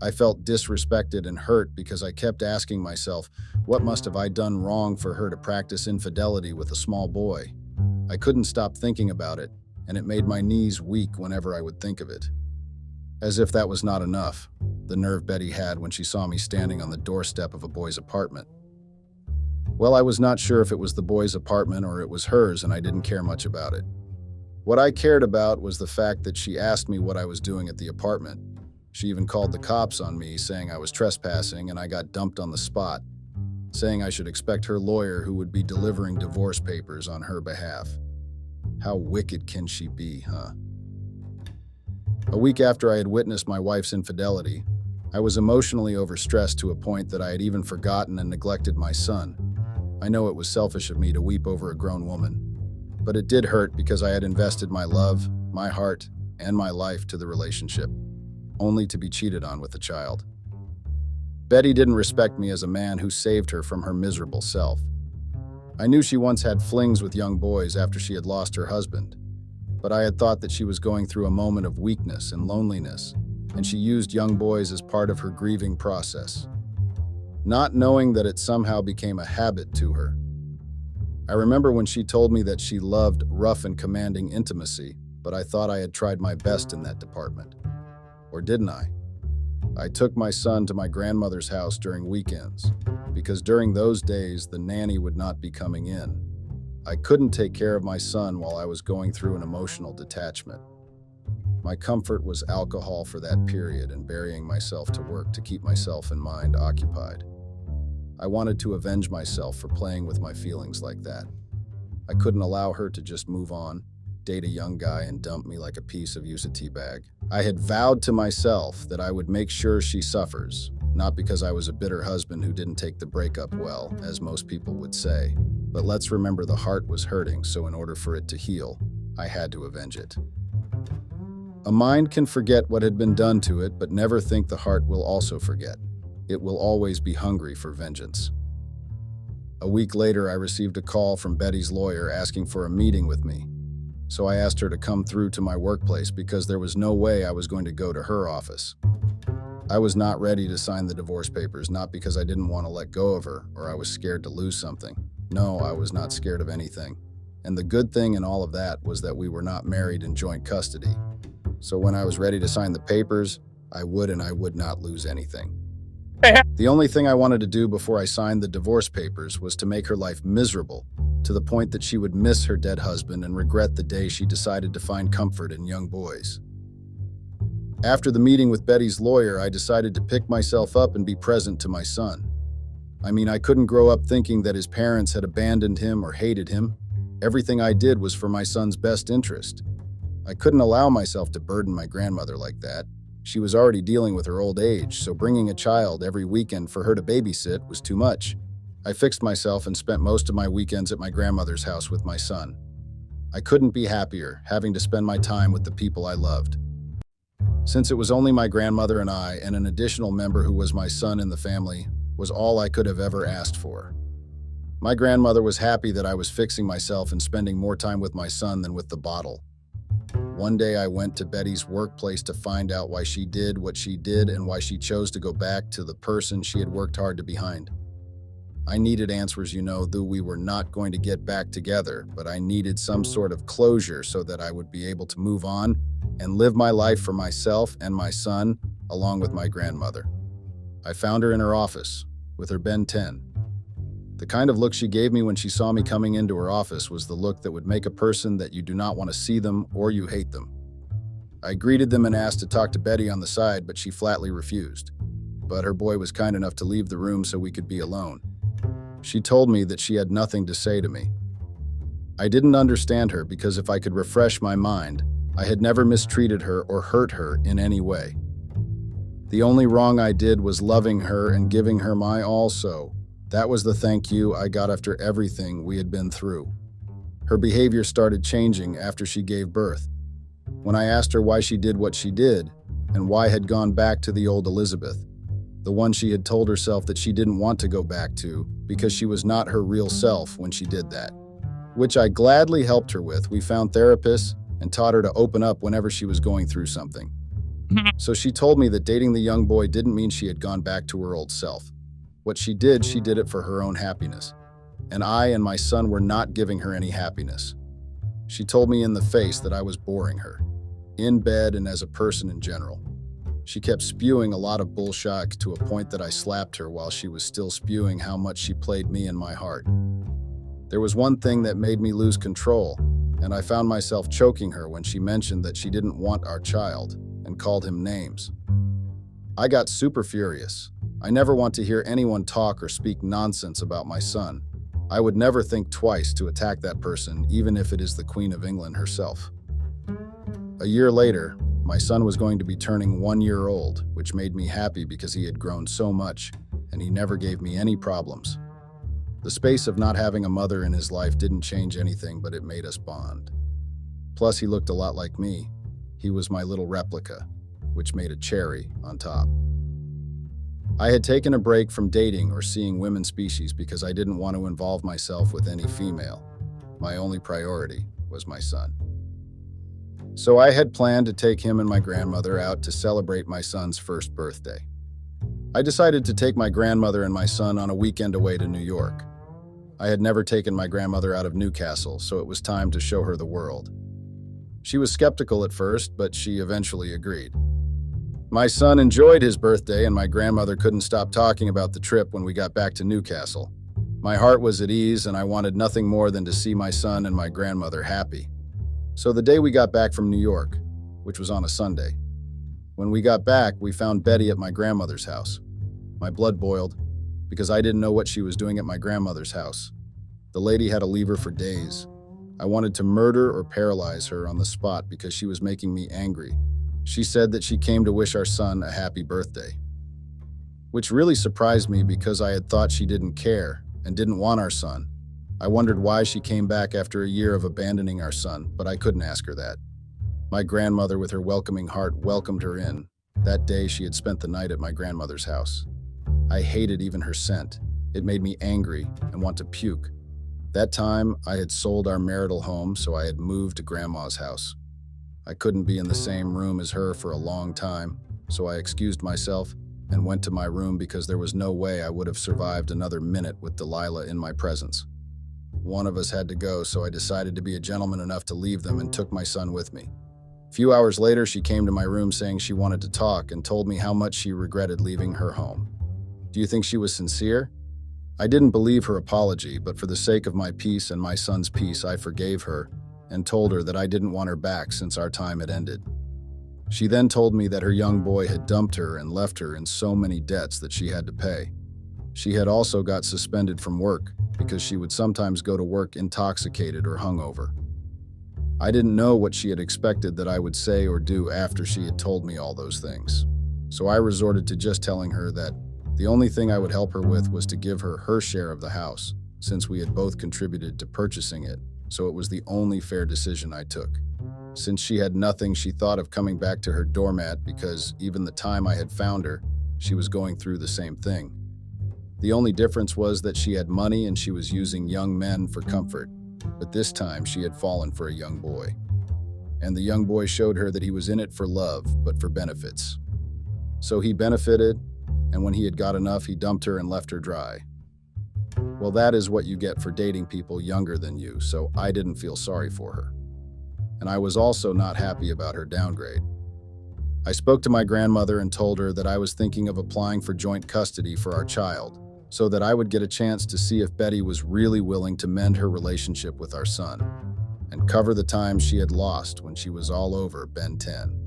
I felt disrespected and hurt because I kept asking myself, what must have I done wrong for her to practice infidelity with a small boy? I couldn't stop thinking about it, and it made my knees weak whenever I would think of it. As if that was not enough, the nerve Betty had when she saw me standing on the doorstep of a boy's apartment. Well, I was not sure if it was the boy's apartment or it was hers, and I didn't care much about it. What I cared about was the fact that she asked me what I was doing at the apartment. She even called the cops on me, saying I was trespassing, and I got dumped on the spot, saying I should expect her lawyer, who would be delivering divorce papers on her behalf. How wicked can she be, huh? A week after I had witnessed my wife's infidelity, I was emotionally overstressed to a point that I had even forgotten and neglected my son. I know it was selfish of me to weep over a grown woman, but it did hurt because I had invested my love, my heart, and my life to the relationship, only to be cheated on with a child. Betty didn't respect me as a man who saved her from her miserable self. I knew she once had flings with young boys after she had lost her husband, but I had thought that she was going through a moment of weakness and loneliness, and she used young boys as part of her grieving process, not knowing that it somehow became a habit to her. I remember when she told me that she loved rough and commanding intimacy, but I thought I had tried my best in that department. Or didn't I? I took my son to my grandmother's house during weekends, because during those days the nanny would not be coming in. I couldn't take care of my son while I was going through an emotional detachment. My comfort was alcohol for that period and burying myself to work to keep myself and mind occupied. I wanted to avenge myself for playing with my feelings like that. I couldn't allow her to just move on, date a young guy, and dump me like a piece of used tea bag. I had vowed to myself that I would make sure she suffers, not because I was a bitter husband who didn't take the breakup well, as most people would say. But let's remember the heart was hurting, so in order for it to heal, I had to avenge it. A mind can forget what had been done to it, but never think the heart will also forget. It will always be hungry for vengeance. A week later, I received a call from Betty's lawyer asking for a meeting with me. So I asked her to come through to my workplace because there was no way I was going to go to her office. I was not ready to sign the divorce papers, not because I didn't want to let go of her or I was scared to lose something. No, I was not scared of anything. And the good thing in all of that was that we were not married in joint custody. So when I was ready to sign the papers, I would not lose anything. The only thing I wanted to do before I signed the divorce papers was to make her life miserable, to the point that she would miss her dead husband and regret the day she decided to find comfort in young boys. After the meeting with Betty's lawyer, I decided to pick myself up and be present to my son. I mean, I couldn't grow up thinking that his parents had abandoned him or hated him. Everything I did was for my son's best interest. I couldn't allow myself to burden my grandmother like that. She was already dealing with her old age, so bringing a child every weekend for her to babysit was too much. I fixed myself and spent most of my weekends at my grandmother's house with my son. I couldn't be happier, having to spend my time with the people I loved. Since it was only my grandmother and I, and an additional member who was my son in the family, was all I could have ever asked for. My grandmother was happy that I was fixing myself and spending more time with my son than with the bottle. One day I went to Betty's workplace to find out why she did what she did and why she chose to go back to the person she had worked hard to behind. I needed answers, though we were not going to get back together, but I needed some sort of closure so that I would be able to move on and live my life for myself and my son, along with my grandmother. I found her in her office, with her Ben 10. The kind of look she gave me when she saw me coming into her office was the look that would make a person that you do not want to see them or you hate them. I greeted them and asked to talk to Betty on the side, but she flatly refused. But her boy was kind enough to leave the room so we could be alone. She told me that she had nothing to say to me. I didn't understand her because if I could refresh my mind, I had never mistreated her or hurt her in any way. The only wrong I did was loving her and giving her my all, so that was the thank you I got after everything we had been through. Her behavior started changing after she gave birth. When I asked her why she did what she did and why had gone back to the old Elizabeth, the one she had told herself that she didn't want to go back to because she was not her real self when she did that, which I gladly helped her with. We found therapists and taught her to open up whenever she was going through something. So she told me that dating the young boy didn't mean she had gone back to her old self. What she did it for her own happiness. And I and my son were not giving her any happiness. She told me in the face that I was boring her, in bed and as a person in general. She kept spewing a lot of bullshit to a point that I slapped her while she was still spewing how much she played me in my heart. There was one thing that made me lose control, and I found myself choking her when she mentioned that she didn't want our child and called him names. I got super furious. I never want to hear anyone talk or speak nonsense about my son. I would never think twice to attack that person, even if it is the Queen of England herself. A year later, my son was going to be turning 1 year old, which made me happy because he had grown so much, and he never gave me any problems. The space of not having a mother in his life didn't change anything, but it made us bond. Plus, he looked a lot like me. He was my little replica, which made a cherry on top. I had taken a break from dating or seeing women species because I didn't want to involve myself with any female. My only priority was my son. So I had planned to take him and my grandmother out to celebrate my son's first birthday. I decided to take my grandmother and my son on a weekend away to New York. I had never taken my grandmother out of Newcastle, so it was time to show her the world. She was skeptical at first, but she eventually agreed. My son enjoyed his birthday, and my grandmother couldn't stop talking about the trip when we got back to Newcastle. My heart was at ease, and I wanted nothing more than to see my son and my grandmother happy. So the day we got back from New York, which was on a Sunday, when we got back, we found Betty at my grandmother's house. My blood boiled, because I didn't know what she was doing at my grandmother's house. The lady had to leave her for days. I wanted to murder or paralyze her on the spot because she was making me angry. She said that she came to wish our son a happy birthday, which really surprised me because I had thought she didn't care and didn't want our son. I wondered why she came back after a year of abandoning our son, but I couldn't ask her that. My grandmother, with her welcoming heart, welcomed her in. That day, she had spent the night at my grandmother's house. I hated even her scent. It made me angry and want to puke. That time, I had sold our marital home, so I had moved to Grandma's house. I couldn't be in the same room as her for a long time, so I excused myself and went to my room because there was no way I would have survived another minute with Delilah in my presence. One of us had to go, so I decided to be a gentleman enough to leave them and took my son with me. A few hours later, she came to my room saying she wanted to talk and told me how much she regretted leaving her home. Do you think she was sincere? I didn't believe her apology, but for the sake of my peace and my son's peace, I forgave her and told her that I didn't want her back since our time had ended. She then told me that her young boy had dumped her and left her in so many debts that she had to pay. She had also got suspended from work because she would sometimes go to work intoxicated or hungover. I didn't know what she had expected that I would say or do after she had told me all those things. So I resorted to just telling her that the only thing I would help her with was to give her her share of the house, since we had both contributed to purchasing it, so it was the only fair decision I took. Since she had nothing, she thought of coming back to her doormat because even the time I had found her, she was going through the same thing. The only difference was that she had money and she was using young men for comfort, but this time she had fallen for a young boy. And the young boy showed her that he was in it for love, but for benefits. So he benefited, and when he had got enough, he dumped her and left her dry. Well, that is what you get for dating people younger than you, so I didn't feel sorry for her. And I was also not happy about her downgrade. I spoke to my grandmother and told her that I was thinking of applying for joint custody for our child, so that I would get a chance to see if Betty was really willing to mend her relationship with our son and cover the time she had lost when she was all over Ben 10.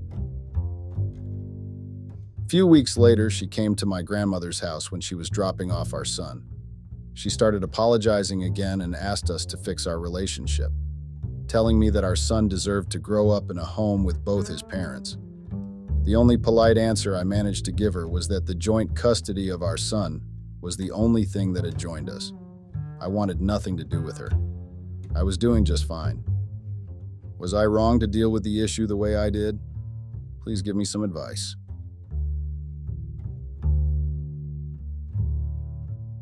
A few weeks later, she came to my grandmother's house when she was dropping off our son. She started apologizing again and asked us to fix our relationship, telling me that our son deserved to grow up in a home with both his parents. The only polite answer I managed to give her was that the joint custody of our son was the only thing that had joined us. I wanted nothing to do with her. I was doing just fine. Was I wrong to deal with the issue the way I did? Please give me some advice.